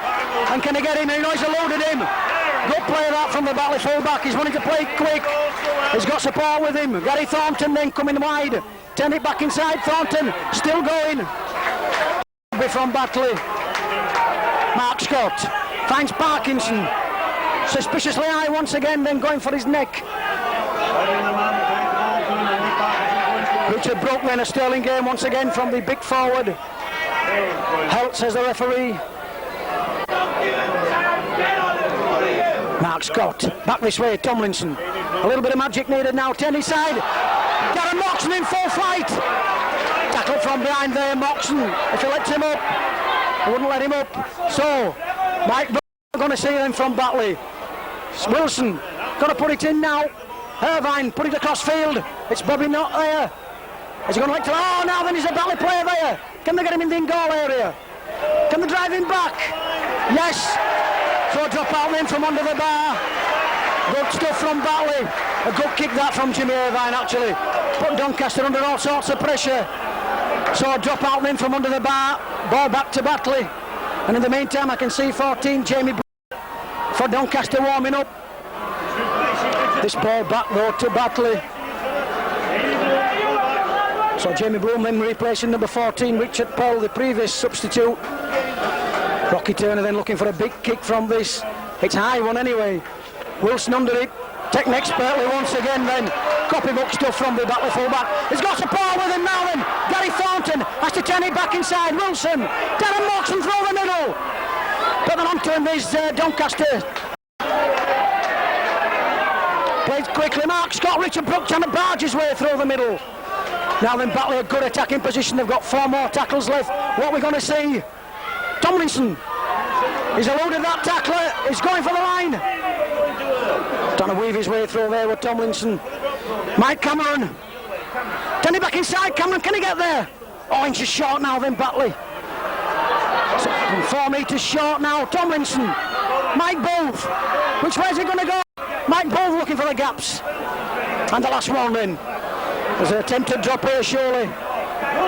And can he get him? He knows he loaded him. Good play that from the Batley full-back. He's wanting to play quick. He's got support with him. Gary Thornton then coming wide. Turn it back inside. Thornton still going. From Batley. Mark Scott finds Parkinson. Suspiciously high once again, then going for his neck. Richard Brook then a sterling game once again from the big forward. Helt says the referee. Mark Scott back this way. Tomlinson. A little bit of magic needed now. Tenny side. Darren Moxon in full flight. Tackle from behind there, Moxon. If he lets him up, he wouldn't let him up. So Mike going to see them from Batley. Wilson going to put it in now. Irvine put it across field. It's Bobby not there. Is he going to like to? Oh, now then he's a Batley player there. Can they get him in the in-goal area? Can they drive him back? Yes. So a drop out then from under the bar. Good stuff from Batley. A good kick that from Jimmy Irvine actually. Put Doncaster under all sorts of pressure. So a drop out then from under the bar. Ball back to Batley. And in the meantime I can see 14 Jamie for Doncaster warming up. This ball back though to Batley. So Jamie Bloom then replacing number 14, Richard Powell, the previous substitute. Rocky Turner then looking for a big kick from this. It's a high one anyway. Wilson under it, taken expertly once again then. Copybook stuff from the Batley full-back. He's got support with him now then. Gary Thornton has to turn it back inside. Wilson, Darren Moxon through the middle. But then on to him is Doncaster. Plays quickly, Mark Scott, Richard Brook trying to barge his way through the middle. Now then Batley a good attacking position. They've got 4 more tackles left. What are we going to see? Tomlinson. He's eluded that tackler. He's going for the line. Trying to weave his way through there with Tomlinson. Mike Cameron. Turn it back inside. Cameron, can he get there? Oh, inches short now then Batley. 4 metres short now. Tomlinson. Mike Booth. Which way is he going to go? Mike Booth looking for the gaps. And the last one then. There's an attempted drop here surely.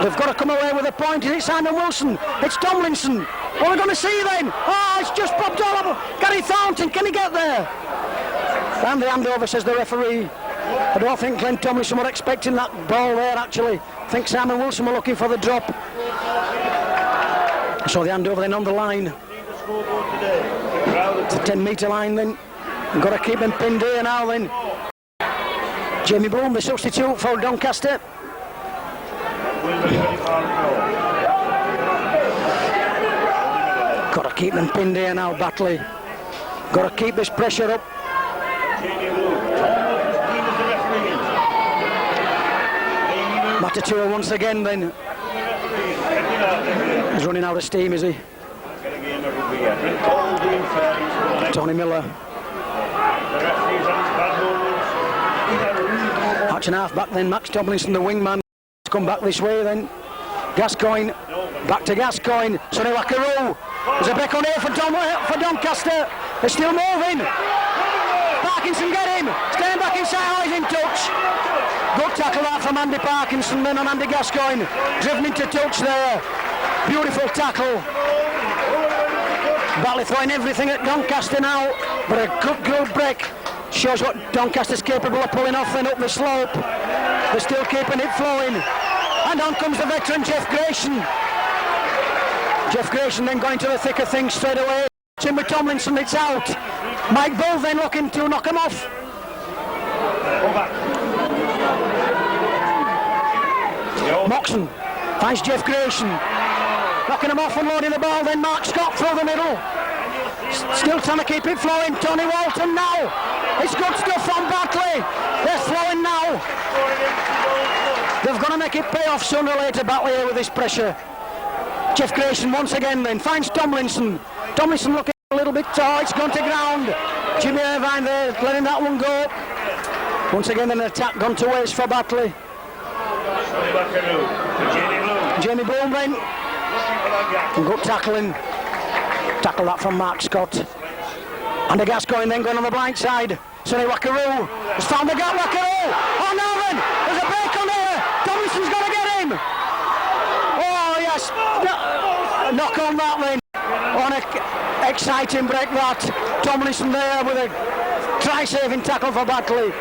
They've got to come away with a point. Is it Simon Wilson? It's Tomlinson. What are we going to see then? Oh, it's just popped all over. Gary Thornton, can he get there? And the handover, says the referee. I don't think Glenn Tomlinson were expecting that ball there actually. I think Simon Wilson were looking for the drop. So the handover then on the line. It's the 10-metre line then. We've got to keep them pinned here now then. Jamie Bloom, the substitute for Doncaster. Got to keep them pinned here now, Batley. Got to keep this pressure up. Matatua once again then. He's running out of steam, is he? Tony Miller. Hatch and half back then, Max Tomlinson, the wingman. Come back this way then. Gascoigne, back to Gascoigne. Sonny Wakaru. There's a break on here for Doncaster. They're still moving. Parkinson get him. Staying back inside. Oh, he's in touch. Good tackle that from Andy Parkinson then on Andy Gascoigne. Driven into touch there. Beautiful tackle. Batley throwing everything at Doncaster now. But a good break. Shows what Doncaster's capable of pulling off then up the slope. They're still keeping it flowing. And on comes the veteran Jeff Grayson. Jeff Grayson then going to the thick of things straight away. Tim with Tomlinson, it's out. Mike Bull then looking to knock him off. Moxon finds Jeff Grayson. Knocking him off and loading the ball. Then Mark Scott through the middle. Still trying to keep it flowing. Tony Walton now. It's good stuff from Batley. They're flowing now. They've got to make it pay off sooner or later, Batley here with this pressure. Jeff Grayson once again then finds Tomlinson. Tomlinson looking a little bit tall. It's gone to ground. Jimmy Irvine there letting that one go. Once again an attack gone to waste for Batley. Jamie Bloom then. Good tackling. Tackle that from Mark Scott. And the Gascoigne then going on the blind side. Sonny Wakaru has found the gap. Wakaru! Oh no then! There's a break on here! Tomlinson's got to get him! Oh yes! Knock on that then. On an exciting break that. Tomlinson there with a try-saving tackle for Batley.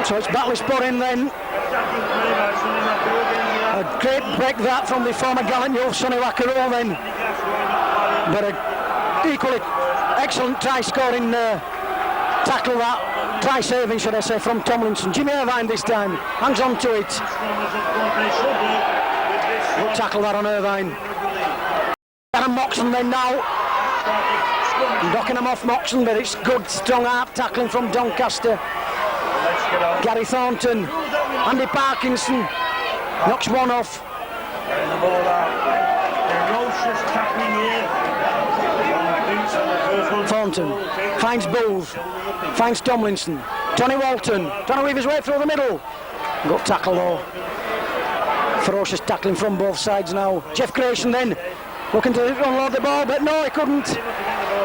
So it's Batley spotting then. A great break that from the former gallant youth Sonny Wakaru then. But a equally excellent try-scoring tackle that. Try-saving, should I say, from Tomlinson. Jimmy Irvine this time hangs on to it. Good tackle that on Irvine. Darren Moxon then now. Knocking him off Moxon, but it's good, strong arm tackling from Doncaster. Gary Thornton, Andy Parkinson knocks one off. Thornton finds Booth, finds Tomlinson, Tony Walton, trying to weave his way through the middle. Good tackle though. Ferocious tackling from both sides now. Jeff Grayson then looking to unload the ball, but no, he couldn't.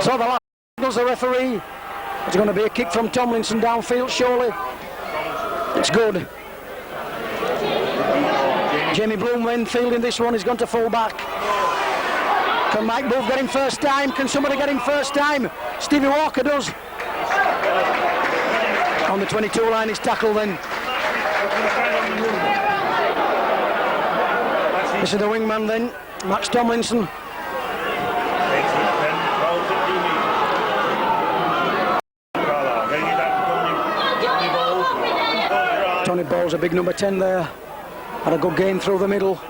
So the last signals the referee. It's going to be a kick from Tomlinson downfield, surely. It's good. Jamie Bloom then fielding this one. He's gone to full back. Can Mike Booth get him first time? Can somebody get him first time? Stevie Walker does. On the 22 line is tackle then. This is the wingman then, Max Tomlinson. Tony Ball's a big number 10 there. Had a good gain through the middle.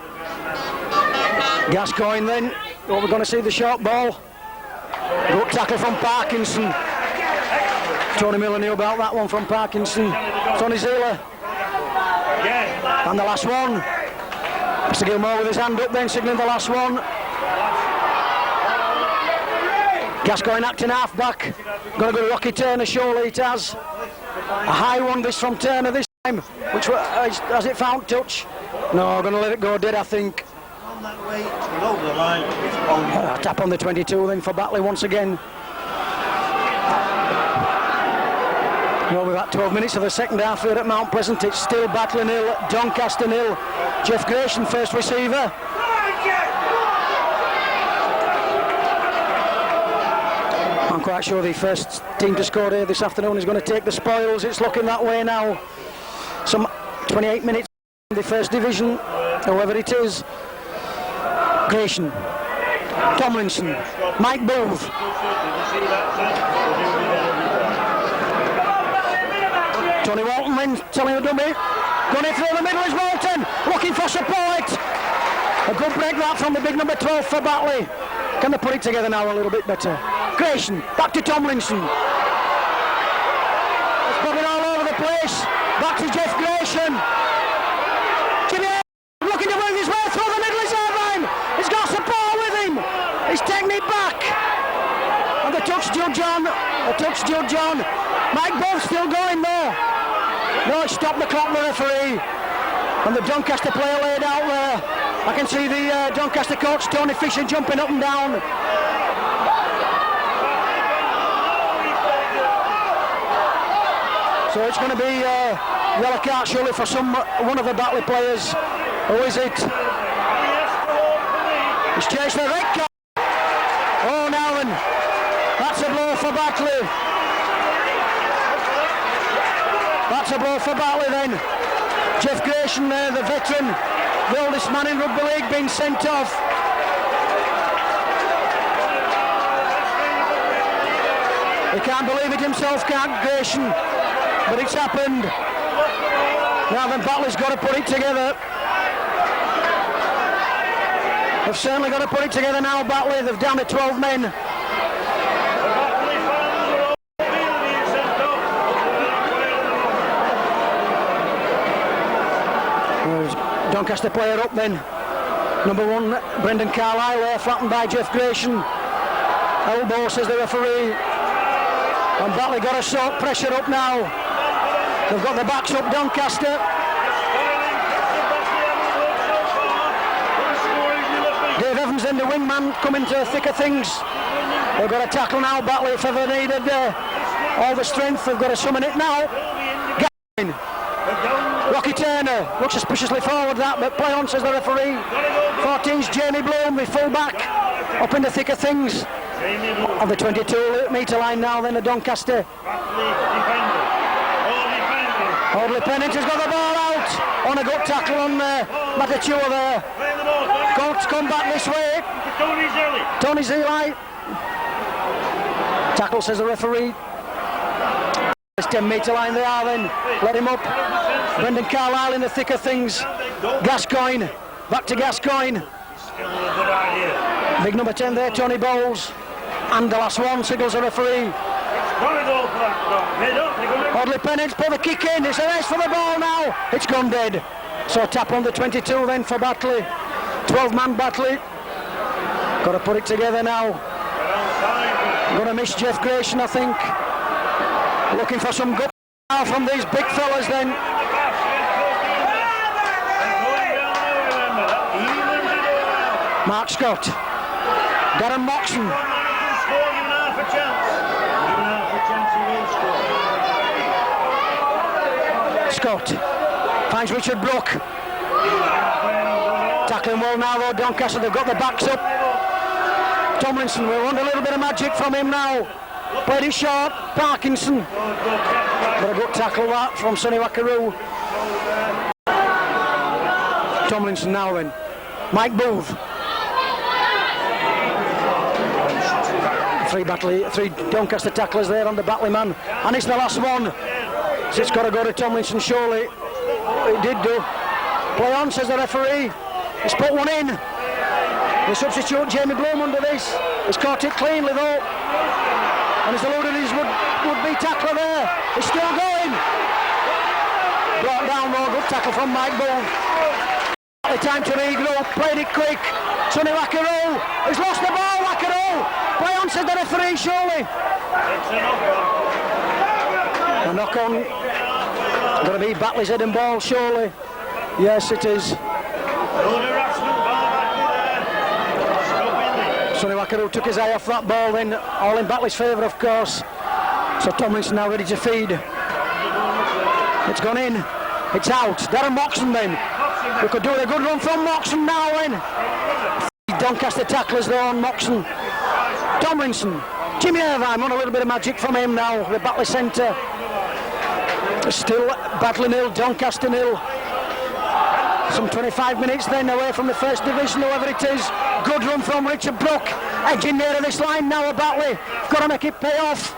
Gascoigne then. Oh, we're going to see the short ball. Good tackle from Parkinson. Tony Miller knew about that one from Parkinson. Tony Zila. And the last one. Mr. Gilmore with his hand up then, signalling the last one. Gascoigne acting half back. Going to go to Rocky Turner, surely it has. A high one this from Turner this time. Which has it found touch? No, going to let it go dead, I think. Tap on the 22 then for Batley once again. Well, we've had 12 minutes of the second half here at Mount Pleasant. It's still Batley 0, Doncaster 0. Jeff Grayson, first receiver. I'm quite sure the first team to score here this afternoon is going to take the spoils. It's looking that way now. Some 28 minutes in the first division, however it is. Grayson, Tomlinson, Mike Booth. Tony Walton then telling the dummy. Going in through the middle is Walton, looking for support. A good break that from the big number 12 for Batley. Can they put it together now a little bit better? Grayson, back to Tomlinson. It's bobbing all over the place. Back to Jeff Grayson. Jimmy looking to move his way through the middle of his line. He's got support with him. He's taking it back. And the touch judge on. Mike Booth still going there. No, it stopped the clock, the referee. And the Doncaster player laid out there. I can see the Doncaster coach, Tony Fisher, jumping up and down. So it's going to be yellow card surely for one of the Batley players. Who is it? He's chasing the red card. Oh, now then. That's a blow for Batley. That's a blow for Batley then. Jeff Grayson there, the veteran, the oldest man in rugby league, being sent off. He can't believe it himself, can't Grayson, but it's happened. Now then Batley's got to put it together. They've certainly got to put it together now, Batley. They've down to 12 men. Doncaster player up then. Number 1, Brendan Carlisle there, flattened by Jeff Grayson. Elbow, says the referee. And Batley got a short pressure up now. They've got the backs up, Doncaster. Dave Evans then, the wingman, coming to thicker things. They've got to tackle now, Batley, if ever needed all the strength. They've got to summon it now. Gavin. Rocky Turner looks suspiciously forward that, but play on, says the referee. 14's Jamie Bloom, the full-back, up in the thick of things. On the 22-metre line now, then the Doncaster. Holdley Pennant has got the ball out on a good tackle on Matatua there. Colts come back this way. Tony Zeli. Tackle, says the referee. 10-metre line they are then. Let him up. Brendan Carlisle in the thick of things. Gascoigne. Back to Gascoigne. Big number 10 there, Tony Bowles. And the last one, signals the referee. Holdley Pennant put the kick in. It's a race for the ball now. It's gone dead. So tap on the 22 then for Batley. 12-man Batley. Got to put it together now. Going to miss Jeff Grayson, I think. Looking for some good now from these big fellas then. Mark Scott. Darren Moxon. Scott finds Richard Brook. Tackling well now though, Doncaster, they've got the backs up. Tomlinson, we want a little bit of magic from him now. Played it short, Parkinson. But a good tackle that from Sonny Wackaroo. Tomlinson now then. Mike Booth. Three Doncaster tacklers there on the Batley man. And it's the last one. So it's got to go to Tomlinson, surely. It did do. Play on, says the referee. He's put one in. The substitute, Jamie Bloom, under this. He's caught it cleanly though. And he's eluded his would-be tackler there. He's still going. Brought down though, good tackle from Mike Booth. The time to regroup, played it quick. Sonny Wackaroo, he's lost the ball, Wackaroo. Play on, says the referee, surely. A knock-on. Going to be Batley's head and ball, surely. Yes, it is. Sonny Wackaroo took his eye off that ball then, all in Batley's favour, of course. So Tomlinson now ready to feed. It's gone in. It's out. Darren Moxon then. We could do a good run from Moxon now then. Doncaster tacklers though on Moxon. Tomlinson. Jimmy Irvine, want a little bit of magic from him now. The Batley centre. Still Batley nil, Doncaster nil. Some 25 minutes then away from the first division, whoever it is. Good run from Richard Brook. Edging nearer this line now at Batley. Got to make it pay off.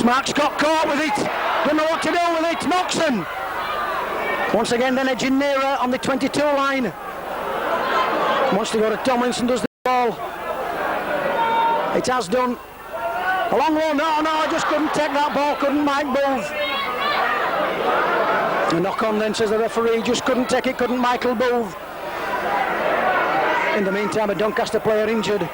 Mark's got caught with it. Don't know what to do with it. Moxon. Once again then edging nearer on the 22 line. Wants to go to Tomlinson, does the ball. It has done. A long one. No, I just couldn't take that ball, couldn't Mike Booth. A knock on then, says the referee, just couldn't take it, couldn't Michael Booth. In the meantime, a Doncaster player injured.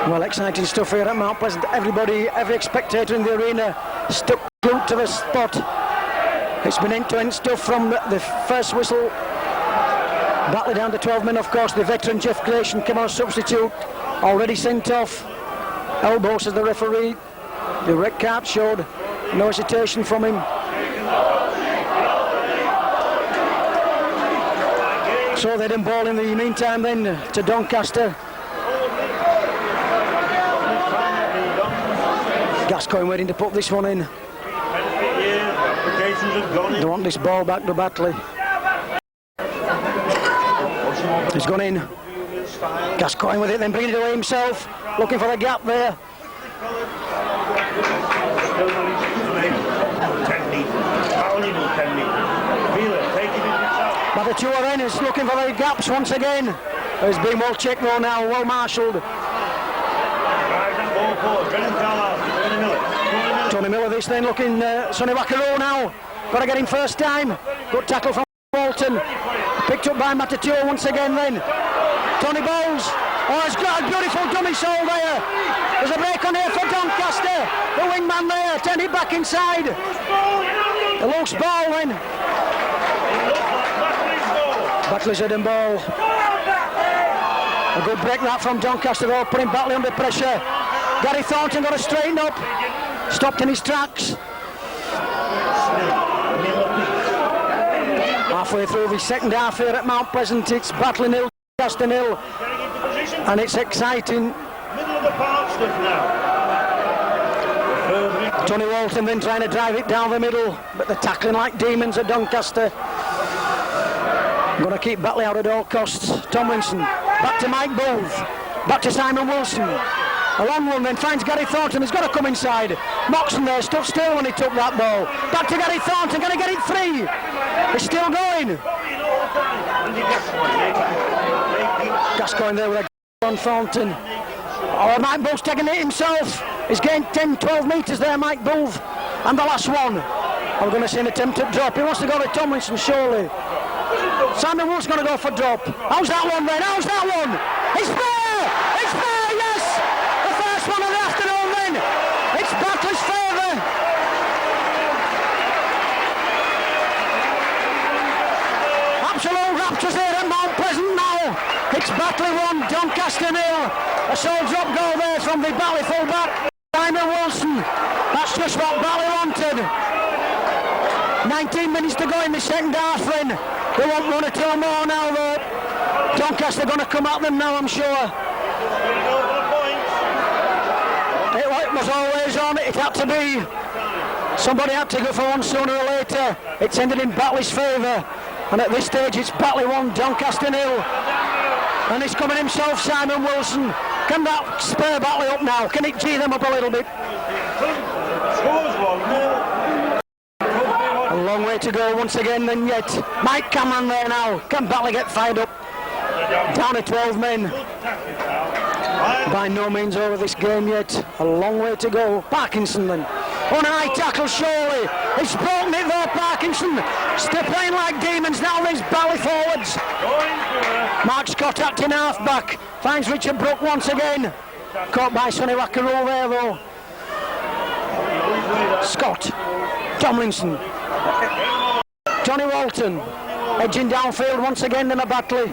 Well, exciting stuff here at Mount Pleasant. Everybody, every spectator in the arena stuck glued to the spot. It's been end-to-end stuff from the first whistle. Batley down to 12 men, of course. The veteran Jeff Grayson came on substitute, already sent off. Elbow, says the referee. The red card showed no hesitation from him. So they didn't ball in the meantime then to Doncaster. Gascoigne waiting to put this one in. They want this ball back to Batley. He's gone in. Gascoigne with it, then bringing it away himself. Looking for the gap there. Batatua then is looking for the gaps once again. It's been well checked though now, well marshalled. Tony Miller this then looking, Sonny Wackaroo now. Got to get him first time. Good tackle from Bolton. Picked up by Matatua once again then. Tony Bowles. Oh, he's got a beautiful dummy soul there. There's a break on here for Doncaster. The wingman there, turned it back inside. The loose ball then. Batley's head and ball. A good break that from Doncaster though, putting Batley under pressure. Gary Thornton got to straighten up. Stopped in his tracks. Halfway through the second half here at Mount Pleasant, it's Batley nil, Doncaster nil, and it's exciting. Middle of the park stuff now. Tony Walton then trying to drive it down the middle, but they're tackling like demons at Doncaster. Going to keep Batley out at all costs. Tomlinson, back to Mike Booth, back to Simon Wilson. A long one then finds Gary Thornton, he's got to come inside. Moxon there, stood still when he took that ball. Back to Gary Thornton, going to get it free. He's still going. Gascoigne there with a on Thornton. Oh, Mike Booth's taking it himself. He's gained 10-12 metres there, Mike Booth. And the last one. I'm going to see an attempt at drop. He wants to go to Tomlinson, surely. Simon Wood's going to go for drop. How's that one then? How's that one? It's there! It's there, yes! The first one of the afternoon then. It's Batley's favour. Absolute raptures here at Mount Pleasant now. It's Batley 1, Doncaster 0. A sole drop goal there from the Batley full-back, Simon Wilson. That's just what Batley wanted. 19 minutes to go in the second half then. They want 1 or 2 more now though. Doncaster going to come at them now, I'm sure. It was always on, it had to be. Somebody had to go for one sooner or later. It's ended in Batley's favour. And at this stage it's Batley 1, Doncaster 0. And he's coming himself, Simon Wilson. Can that spur Batley up now? Can it gee them up a little bit? A long way to go once again then yet. Mike Cameron there now. Can Batley get fired up? Down to 12 men. By no means over this game yet. A long way to go. Parkinson then. On a high tackle surely. He's broken it though, Parkinson. Still playing like demons now. There's Batley forwards. Mark Scott acting half back. Finds Richard Brook once again. Caught by Sonny Wackaroo there though. Scott. Tomlinson. Johnny Walton. Edging downfield once again in a Batley.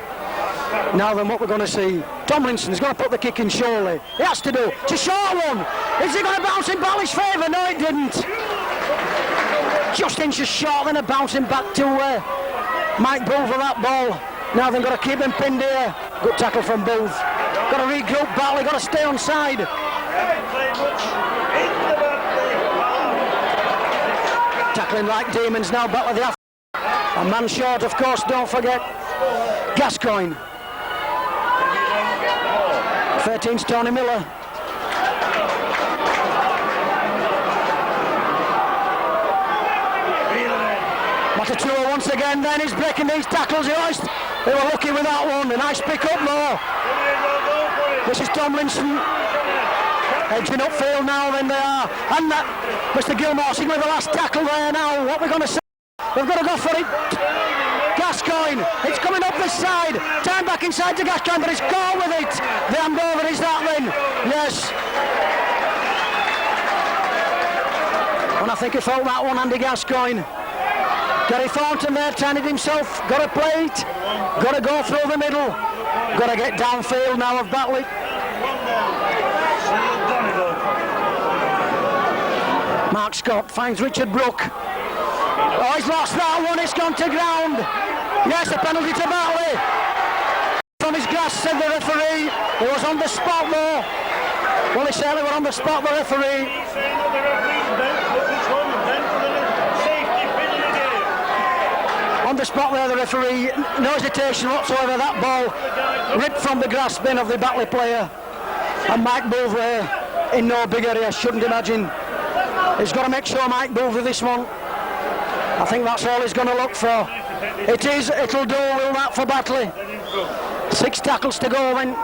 Now then, what we're going to see. Tomlinson's going to put the kick in surely. He has to do. It's a short one. Is it going to bounce in Batley's favour? No, it didn't. Just inches short, then a bouncing back to Mike Booth for that ball. Now they've got to keep him pinned here. Good tackle from Booth. Got to regroup Batley, got to stay on side. Tackling like demons now, Batley. A man short, of course, don't forget. Gascoigne. 13's Tony Miller. Matatua once again, then he's breaking these tackles. They were lucky with that one. A nice pick up though. This is Tomlinson. Edging upfield now, then they are. And that, Mr. Gilmore with the last tackle there now. What we're going to say? They've got to go for it. Gascoigne, it's coming up this side. Time back inside to Gascoigne, but it's gone with it. The handover is that then. Yes. And I think he felt that one, Andy Gascoigne. Gary Thornton there, trying it himself. Got to play it. Got to go through the middle. Got to get downfield now of Batley. Mark Scott finds Richard Brook. Oh, he's lost that one, it's gone to ground. Yes, a penalty to Batley. From his grass, said the referee. He was on the spot though. Well, he certainly were on the spot, the referee. On the spot there, the referee. No hesitation whatsoever. That ball ripped from the grass bin of the Batley player. And Mike Booth there in no big area, shouldn't imagine. He's got to make sure Mike Booth with this one. I think that's all he's going to look for. It is, it'll do, will that for Batley. 6 tackles to go then.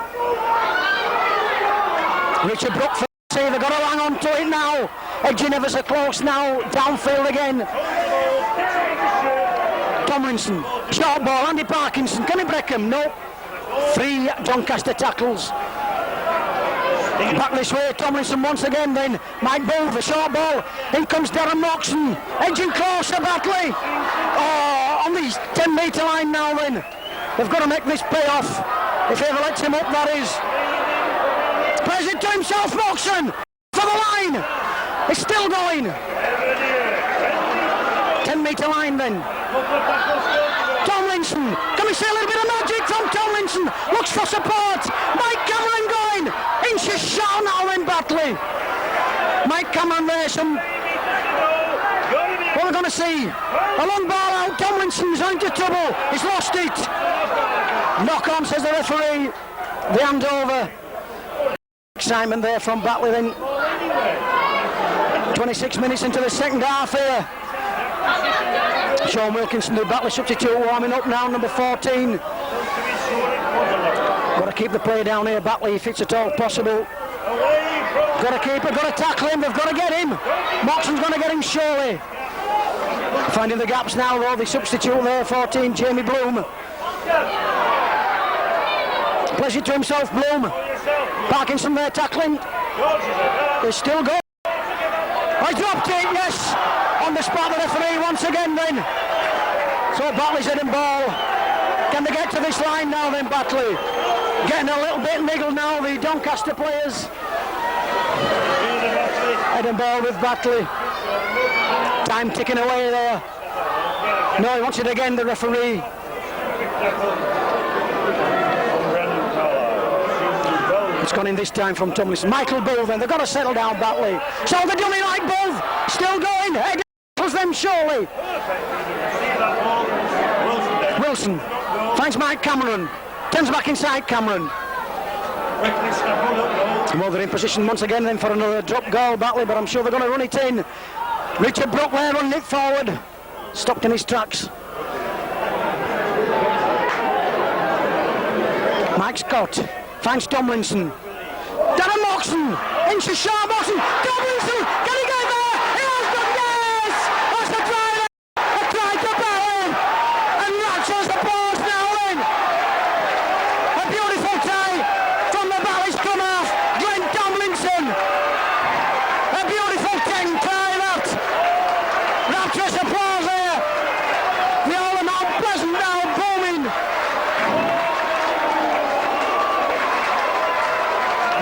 Richard Brook for see, they've got to hang on to it now. Edging ever so close now, downfield again. Tomlinson, short ball, Andy Parkinson, can he break him? No. 3 Doncaster tackles. Back this way, Tomlinson once again then. Mike Booth, a short ball. In comes Darren Moxon. Edging close to Batley. Oh, on the 10-metre line now then. They've got to make this pay off. If he ever lets him up, that is. Plays it to himself, Moxon. For the line. It's still going. 10-metre line then. Tomlinson. Can we see a little bit of magic from Tomlinson? Looks for support. Mike Cameron going. Inches short now in Batley. Mike Cameron there. What we're going to see. A long ball out. Tomlinson's into trouble. He's lost it. Knock on, says the referee. The handover. Excitement there from Batley then. 26 minutes into the second half here. Sean Wilkinson, the Batley substitute, warming up now, number 14. Got to keep the play down here, Batley, if it's at all possible. Got to keep it, got to tackle him, they've got to get him. Moxon's going to get him surely. Finding the gaps now, though, the substitute there, 14, Jamie Bloom. Plays it to himself, Bloom. Parkinson there tackling. He's still going. I dropped it, yes. On the spot, the referee once again then. So Batley's heading ball. Can they get to this line now then, Batley? Getting a little bit niggled now, the Doncaster players. Heading ball with Batley. Time ticking away there. No, he wants it again, the referee. It's gone in this time from Tomlinson. Michael Bull then, they've got to settle down Batley. So they're doing it like Bull, still going, Eddie tackles them surely. Wilson finds Mike Cameron, turns back inside Cameron. Well, they're in position once again then for another drop goal, Batley, but I'm sure they're going to run it in. Richard Brook there running it forward, stopped in his tracks. Mike Scott finds Tomlinson. Darren Moxon into Sean Moxon. Tomlinson, can he get there? He has done, yes! That's the try there. A try to Batley. And Ratchel's the balls now in. A beautiful try from the Batley's come off. Glenn Tomlinson. A beautiful 10 try that. Rapturous applause there. The old Mount Pleasant now booming.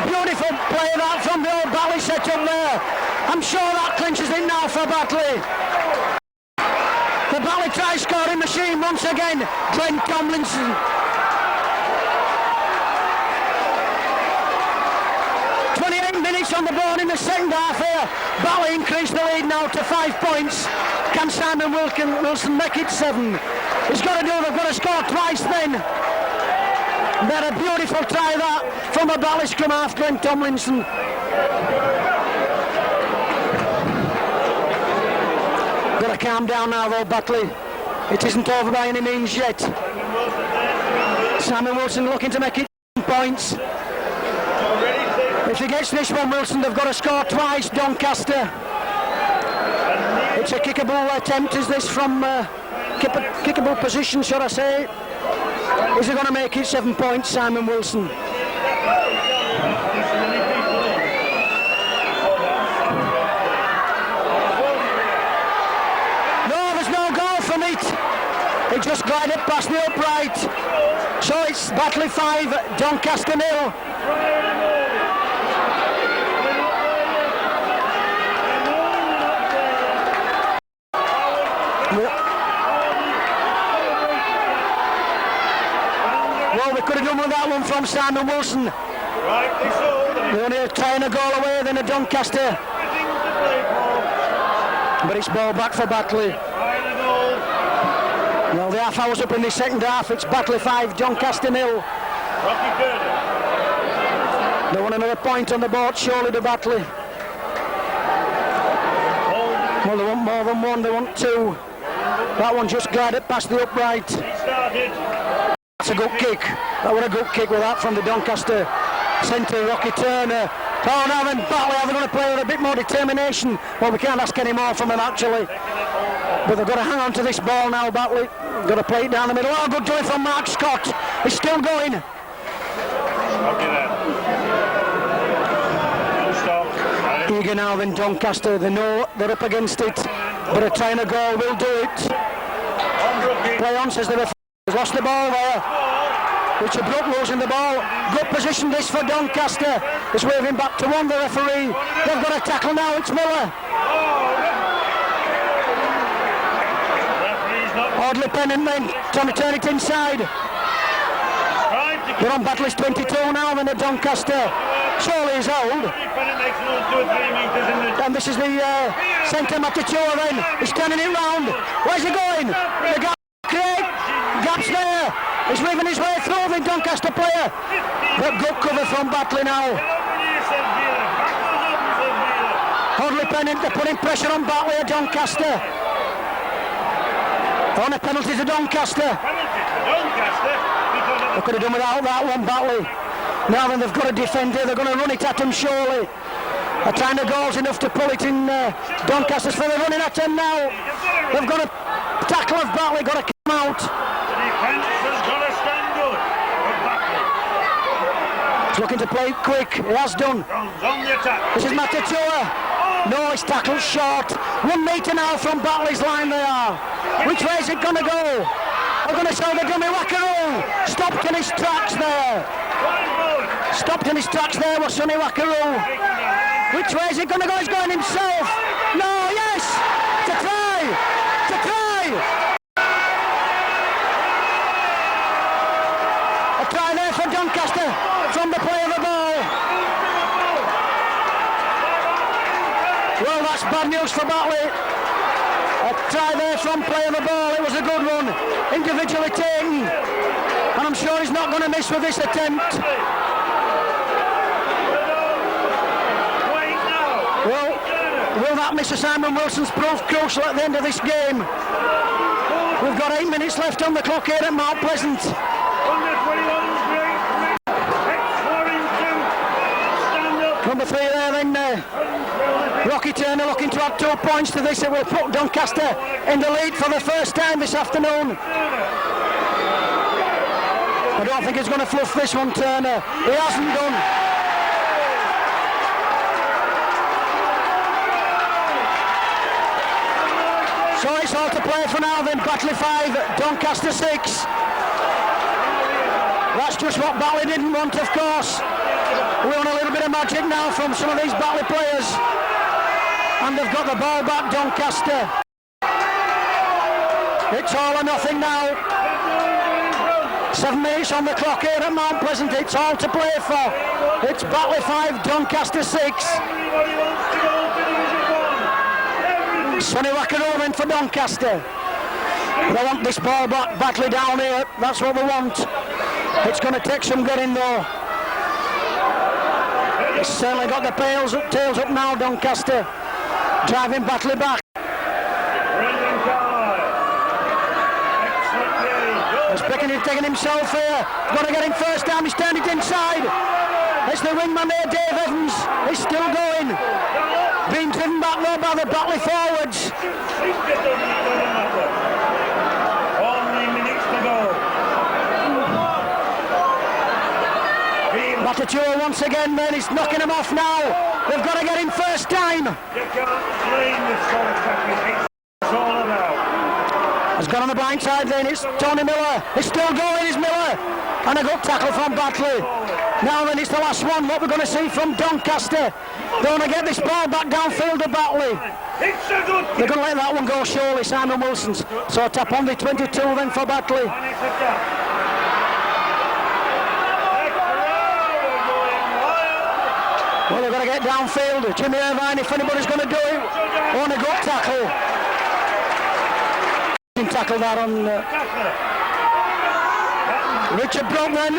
Beautiful play that from the old Batley set-up there. I'm sure that clinches it now for Batley. The Batley try-scoring machine once again. Glenn Tomlinson. On the board in the second half here. Batley increased the lead now to 5 points. Can Simon Wilson make it 7? He's got to do, they've got to score twice then. They're a beautiful try that from a Batley scrum half, Glenn Tomlinson. Got to calm down now though, Batley. It isn't over by any means yet. Simon Wilson looking to make it 7 points. If he gets this one, Wilson, they've got to score twice, Doncaster. It's a kickable attempt, is this, from kickable position, should I say. Is he going to make it 7 points, Simon Wilson? No, there's no goal from it. It just glided past the upright. So it's Batley 5, Doncaster 0. Well, we could have done with that one from Simon Wilson. They're only trying a goal away than a Doncaster. But it's ball back for Batley. Well, the half hour's up in the second half. It's Batley 5, Doncaster 0. They want another point on the board, surely, to Batley. Well, they want more than one, they want 2. That one just glided past the upright. That's a good kick. That was a good kick with that from the Doncaster centre, Rocky Turner. Oh, now then Batley, are they going to play with a bit more determination? Well, we can't ask any more from them actually. But they've got to hang on to this ball now, Batley. Got to play it down the middle. Oh, good doing from Mark Scott. He's still going. Eager now then Doncaster. They know they're up against it. But a trying a goal will do it. Play on, says the referee. He's lost the ball there. Richard Brook losing the ball. Good position this for Doncaster. It's waving back to one, the referee. They've got a tackle now, it's Miller. Audley Pennant then trying to turn it inside. They're on Batley's 22 now than the Doncaster. Surely is old. And this is the centre Matatua then. He's turning it round. Where's he going? The gap, Craig. Gap's there. He's weaving his way through the Doncaster player. But good cover from Batley now. Audley Pennant, they're putting pressure on Batley at Doncaster. On a penalty to Doncaster. They could have done without that one, Batley. Now then they've got a defender, they're going to run it at him surely. A time of goal's enough to pull it in Doncaster's for the running at him now. They've got a tackle of Batley, got to come out. He's looking to play it quick, he has done. This is Matatua. No, his tackle's short. 1 metre now from Batley's line they are. Which way is it going to go? They're going to show the dummy Wackaroo. Stopped in his tracks there. Stopped in his tracks there was Sonny Wackaroo. Which way is it going to go? He's going himself. No, yes! It's a try! It's a try! Well, that's bad news for Batley. A try there from play of the ball. It was a good one, individually taken, and I'm sure he's not going to miss with this attempt. Well, will that miss Simon Wilson's prove crucial at the end of this game? We've got 8 minutes left on the clock here at Mount Pleasant. Number 3 there then, Rocky Turner looking to add 2 points to this. It will put Doncaster in the lead for the first time this afternoon. I don't think he's going to fluff this one, Turner. He hasn't done. So it's all to play for now then. Batley 5, Doncaster 6. That's just what Batley didn't want, of course. We want a little bit of magic now from some of these Batley players. And they've got the ball back, Doncaster. It's all or nothing now. 7 minutes on the clock here at Mount Pleasant. It's all to play for. It's Batley 5, Doncaster 6. Sonny Wackaroo in for Doncaster. They want this ball back, Batley down here. That's what they want. It's going to take some getting though. It's certainly got the tails up now, Doncaster. Driving Batley back. He's picking and taking himself here. Going to get him first time. He's turned it inside. It's the wingman there, Dave Evans. He's still going. Being driven back though by the Batley forwards. only minutes to go. Bataturo once again, then he's knocking him off now. They've got to get him first time. You can't blame this sort of tactic. It's all about. Has gone on the blind side then, it's Tony Miller. He's still going, is Miller. And a good tackle from Batley. Now then, it's the last one. What we're going to see from Doncaster. They want to get this ball back downfield to Batley. They're going to let that one go surely, Simon Wilson's. So tap on the 22 then for Batley. Well, they've got to get downfield. Jimmy Irvine, if anybody's going to do it, on a good tackle. Tackle that on Richard Brook then.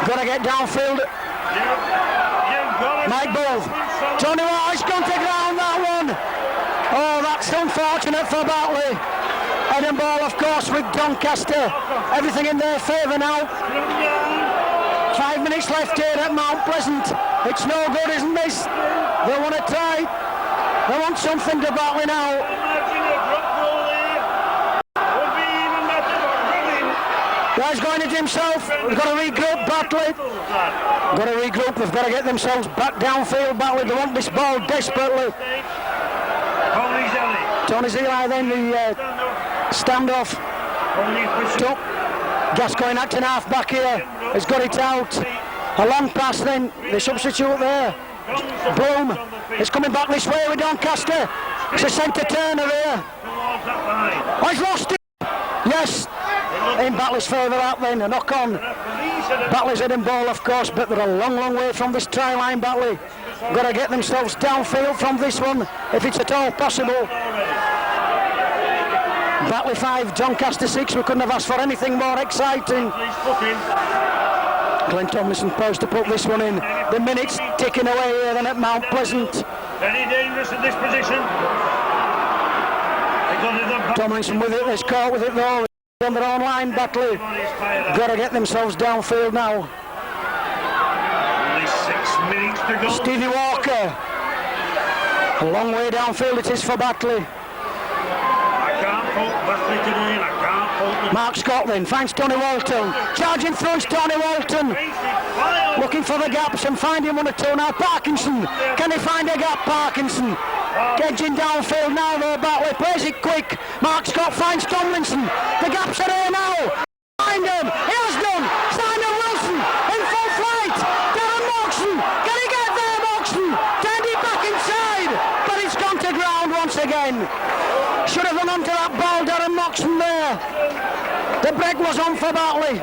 Got to get downfield. Mike Bull. Tony Watt, he's gone to ground that one. Oh, that's unfortunate for Batley. Eden ball, of course, with Doncaster. Everything in their favour now. 5 minutes left here at Mount Pleasant. It's no good, isn't this? They want to try. They want something to Batley now. Guy's going into himself. They've got to regroup, Batley. Got to regroup. They've got to get themselves back downfield, Batley. They want this ball desperately. Tony Zeli then the standoff. Gascoigne acting half back here. Has got it out. A long pass then. The substitute there. Bloom. It's coming back this way with Doncaster. It's a centre turner here. Oh, he's lost it. Yes. In Batley's favour that then. A knock on. Batley's heading ball, of course, but they're a long, long way from this try line, Batley. Got to get themselves downfield from this one, if it's at all possible. Batley 5, Doncaster 6. We couldn't have asked for anything more exciting. Glenn Tomlinson posed to put this one in. The minutes ticking away here then at Mount Pleasant. Very dangerous in this position. Tomlinson with it, there's caught with it though. On their own line, Batley. Got to get themselves downfield now. Only 6 minutes to go. Stevie Walker. A long way downfield it is for Batley. I can't fault Batley today, I can't fault. Mark Scott then finds Tony Walton. Charging through is Tony Walton. Looking for the gaps and finding 1 or 2 now. Parkinson. Can he find a gap, Parkinson? Edging downfield now though, Batley plays it quick. Mark Scott finds Tomlinson. The gaps are here now. Find him. He has done. Simon Wilson in full flight. Darren Moxon. Can he get there, Moxon? Turned it back inside, but it's gone to ground once again. Should have run onto that ball, Darren Moxon there. The break was on for Batley.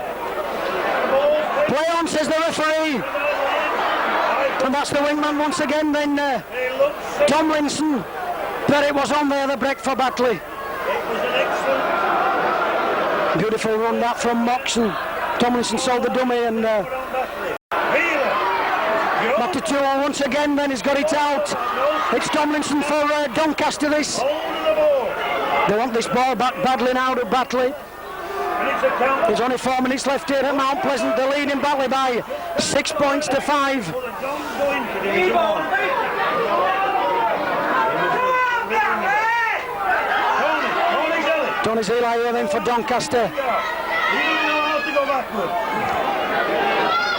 Play on, says the referee. And that's the wingman once again then, Tomlinson. But it was on there, the break for Batley. It was an excellent. Beautiful run that from Moxon. Tomlinson sold the dummy and back to 2-0 once again then, he's got it out. It's Tomlinson for Doncaster this. They want this ball back badly now to Batley. There's only 4 minutes left here at Mount Pleasant. They're leading Batley by 6 points to 5. Tony's Eli here then for Doncaster.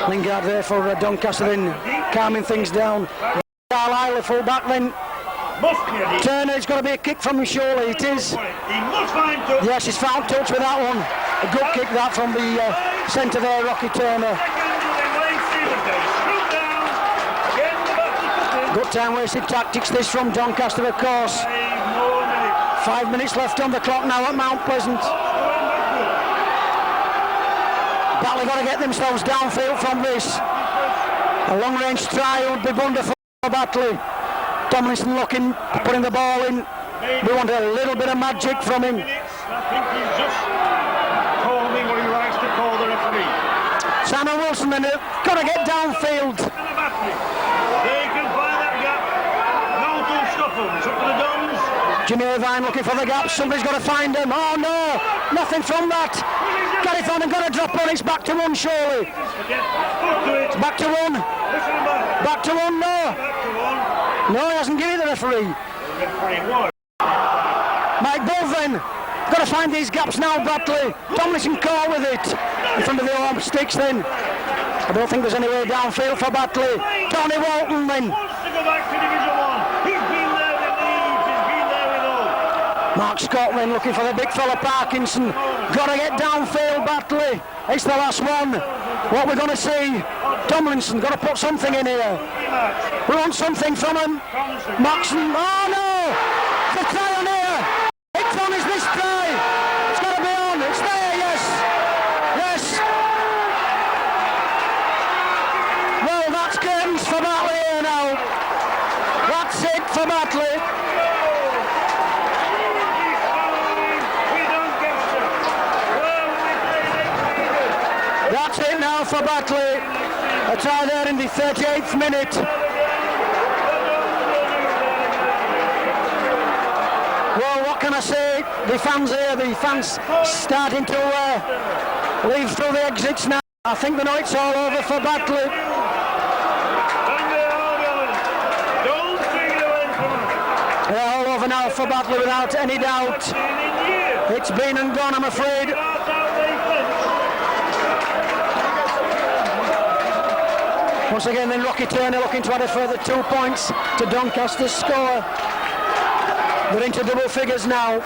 Lingard there for Doncaster then, calming things down. Carlisle, the full back then. Turner, it's got to be a kick from him surely, it is. Yes, he's found touch with that one. A good kick that from the centre there, Rocky Turner. Good time wasted tactics this from Doncaster of course. 5 minutes left on the clock now at Mount Pleasant. Batley got to get themselves downfield from this. A long range try would be wonderful for Batley. Tomlinson looking, putting the ball in. We want a little bit of magic from him. I think he's just calling what he likes to call the referee. Simon Wilson then got to get downfield. They can find that gap. No one can stop them. It's up to the Dons. Jimmy Irvine looking for the gap. Somebody's got to find him. Oh no, nothing from that. Gary Thornton got a drop on. It's back to 1 surely. It's back to 1. Back to 1, no. No, he hasn't given it the referee. Mike Bull then. Got to find these gaps now, Batley. Tomlinson caught with it. In front of the arm sticks then. I don't think there's any way downfield for Batley. Tony Walton then. Mark Scott then looking for the big fella Parkinson. Got to get downfield, Batley. It's the last one. What we're going to see. Tomlinson got to put something in here. We want something from him. Moxon. Oh no! The try on here. It's on, is this try? It's got to be on. It's there, yes. Yes. Well, that's curtains for Batley here now. That's it for Batley. That's it now for Batley. A try there in the 38th minute. Well, what can I say? The fans here, starting to leave through the exits now. I think they know it's all over for Batley. They're all over now for Batley without any doubt. It's been and gone, I'm afraid. Once again then Rocky Turner looking to add a further 2 points to Doncaster's score. They're into double figures now.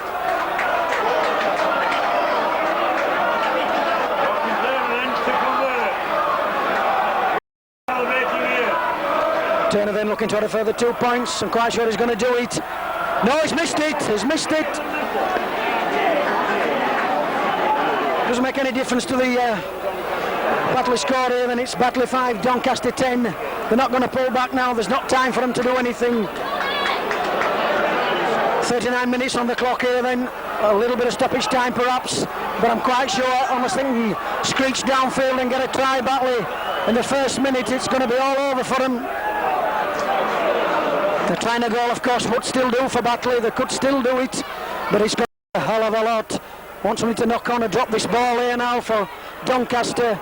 Turner then looking to add a further 2 points. I'm quite sure he's going to do it. No, he's missed it. He's missed it. Doesn't make any difference to the Batley score here, and it's Batley 5, Doncaster 10. They're not going to pull back now. There's not time for them to do anything. 39 minutes on the clock here then. A little bit of stoppage time perhaps, but I'm quite sure, almost thinking, screech downfield and get a try Batley. In the first minute, it's going to be all over for them. They're trying a goal, of course, would still do for Batley. They could still do it, but it's got a hell of a lot. Want somebody to knock on and drop this ball here now for Doncaster.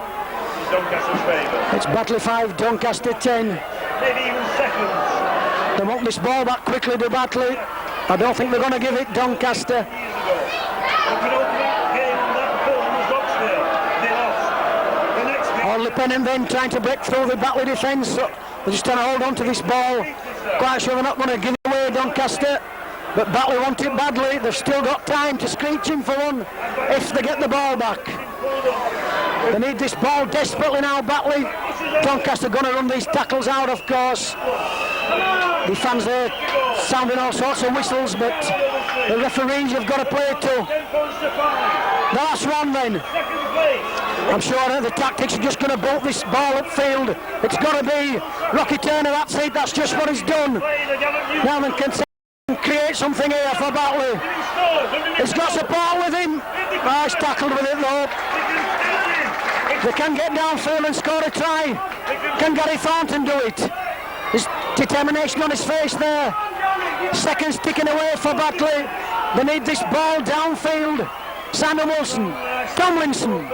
Doncaster's favour. It's Batley 5, Doncaster 10. Maybe even seconds. They want this ball back quickly to Batley. I don't think they're going to give it Doncaster. Orley Pennant then trying to break through the Batley defence. So they're just trying to hold on to this ball. Quite sure they're not going to give it away Doncaster. But Batley want it badly. They've still got time to screech in for one if they get the ball back. They need this ball desperately now, Batley. Doncaster going to run these tackles out, of course. The fans there sounding all sorts of whistles, but the referees have got to play too. The last one then. Second place. I'm sure that the tactics are just going to bolt this ball upfield. It's got to be Rocky Turner, that's it, that's just what he's done. Now then can create something here for Batley. He's got support with him. Oh, he's tackled with it though. They can get downfield and score a try. Can Gary Thornton do it? His determination on his face there. Seconds ticking away for Batley. They need this ball downfield. Simon Wilson, Tomlinson,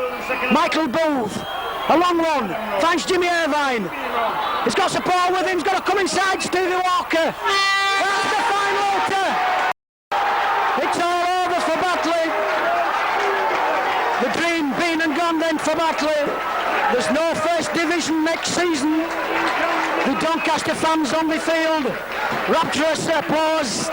Michael Booth, a long one, finds Jimmy Irvine. He's got support with him, he's got to come inside, Stevie Walker. That's the final outer. It's all over for Batley. The dream been and gone then for Batley. There's no first division next season. The Doncaster fans on the field, rapturous applause.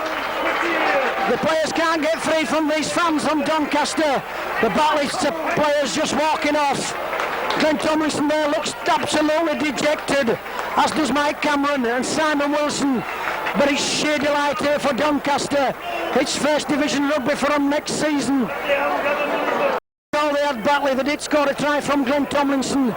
The players can't get free from these fans from Doncaster. The Batley players just walking off. Glenn Tomlinson there looks absolutely dejected, as does Mike Cameron and Simon Wilson. But it's sheer delight here for Doncaster. It's first division rugby for them next season. Oh, they had Batley, they did score a try from Glenn Tomlinson.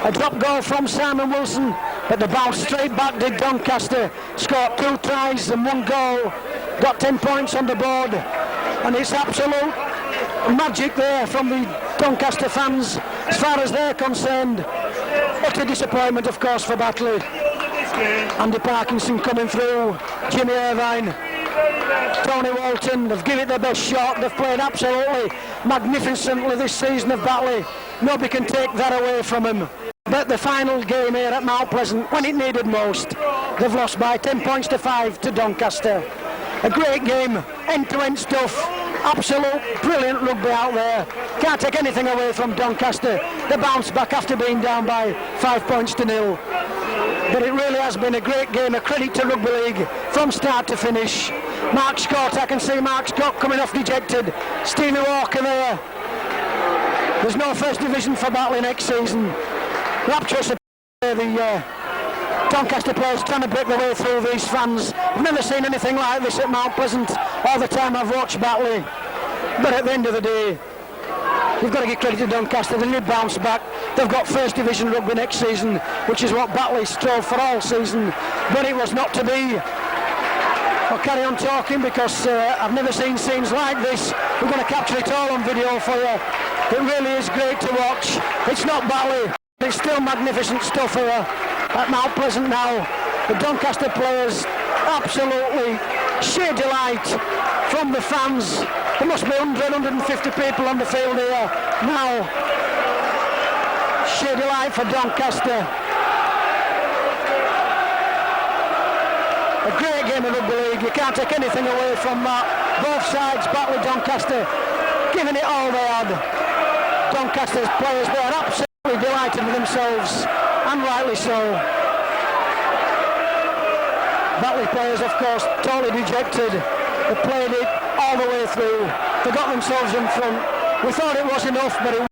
A drop goal from Simon Wilson, but the bounce straight back did Doncaster. Scored 2 tries and 1 goal. Got 10 points on the board. And it's absolute magic there from the Doncaster fans as far as they're concerned. Utter disappointment, of course, for Batley. Andy Parkinson coming through, Jimmy Irvine, Tony Walton, they've given it their best shot. They've played absolutely magnificently this season of Batley. Nobody can take that away from them. But the final game here at Mount Pleasant, when it needed most, they've lost by 10 points to 5 to Doncaster. A great game, end-to-end stuff, absolute brilliant rugby out there. Can't take anything away from Doncaster. They bounced back after being down by 5 points to 0. But it really has been a great game, a credit to Rugby League from start to finish. Mark Scott, I can see Mark Scott coming off dejected. Stevie Walker there. There's no first division for Batley next season. Rapturous the Doncaster players trying to break their way through these fans. I've never seen anything like this at Mount Pleasant all the time I've watched Batley. But at the end of the day, you've got to give credit to Doncaster. They did bounce back. They've got first division rugby next season, which is what Batley strove for all season. But it was not to be. I'll carry on talking because I've never seen scenes like this. We're going to capture it all on video for you. It really is great to watch. It's not Batley. It's still magnificent stuff here at Mount Pleasant now. The Doncaster players, absolutely sheer delight from the fans. There must be 150 people on the field here now. Sheer delight for Doncaster. A great game of rugby league. You can't take anything away from that. Both sides, Batley, Doncaster, giving it all they had. Doncaster's players, they are absolutely delighted with themselves, and rightly so. Batley players, of course, totally dejected. They played it all the way through. They got themselves in front. We thought it was enough, but it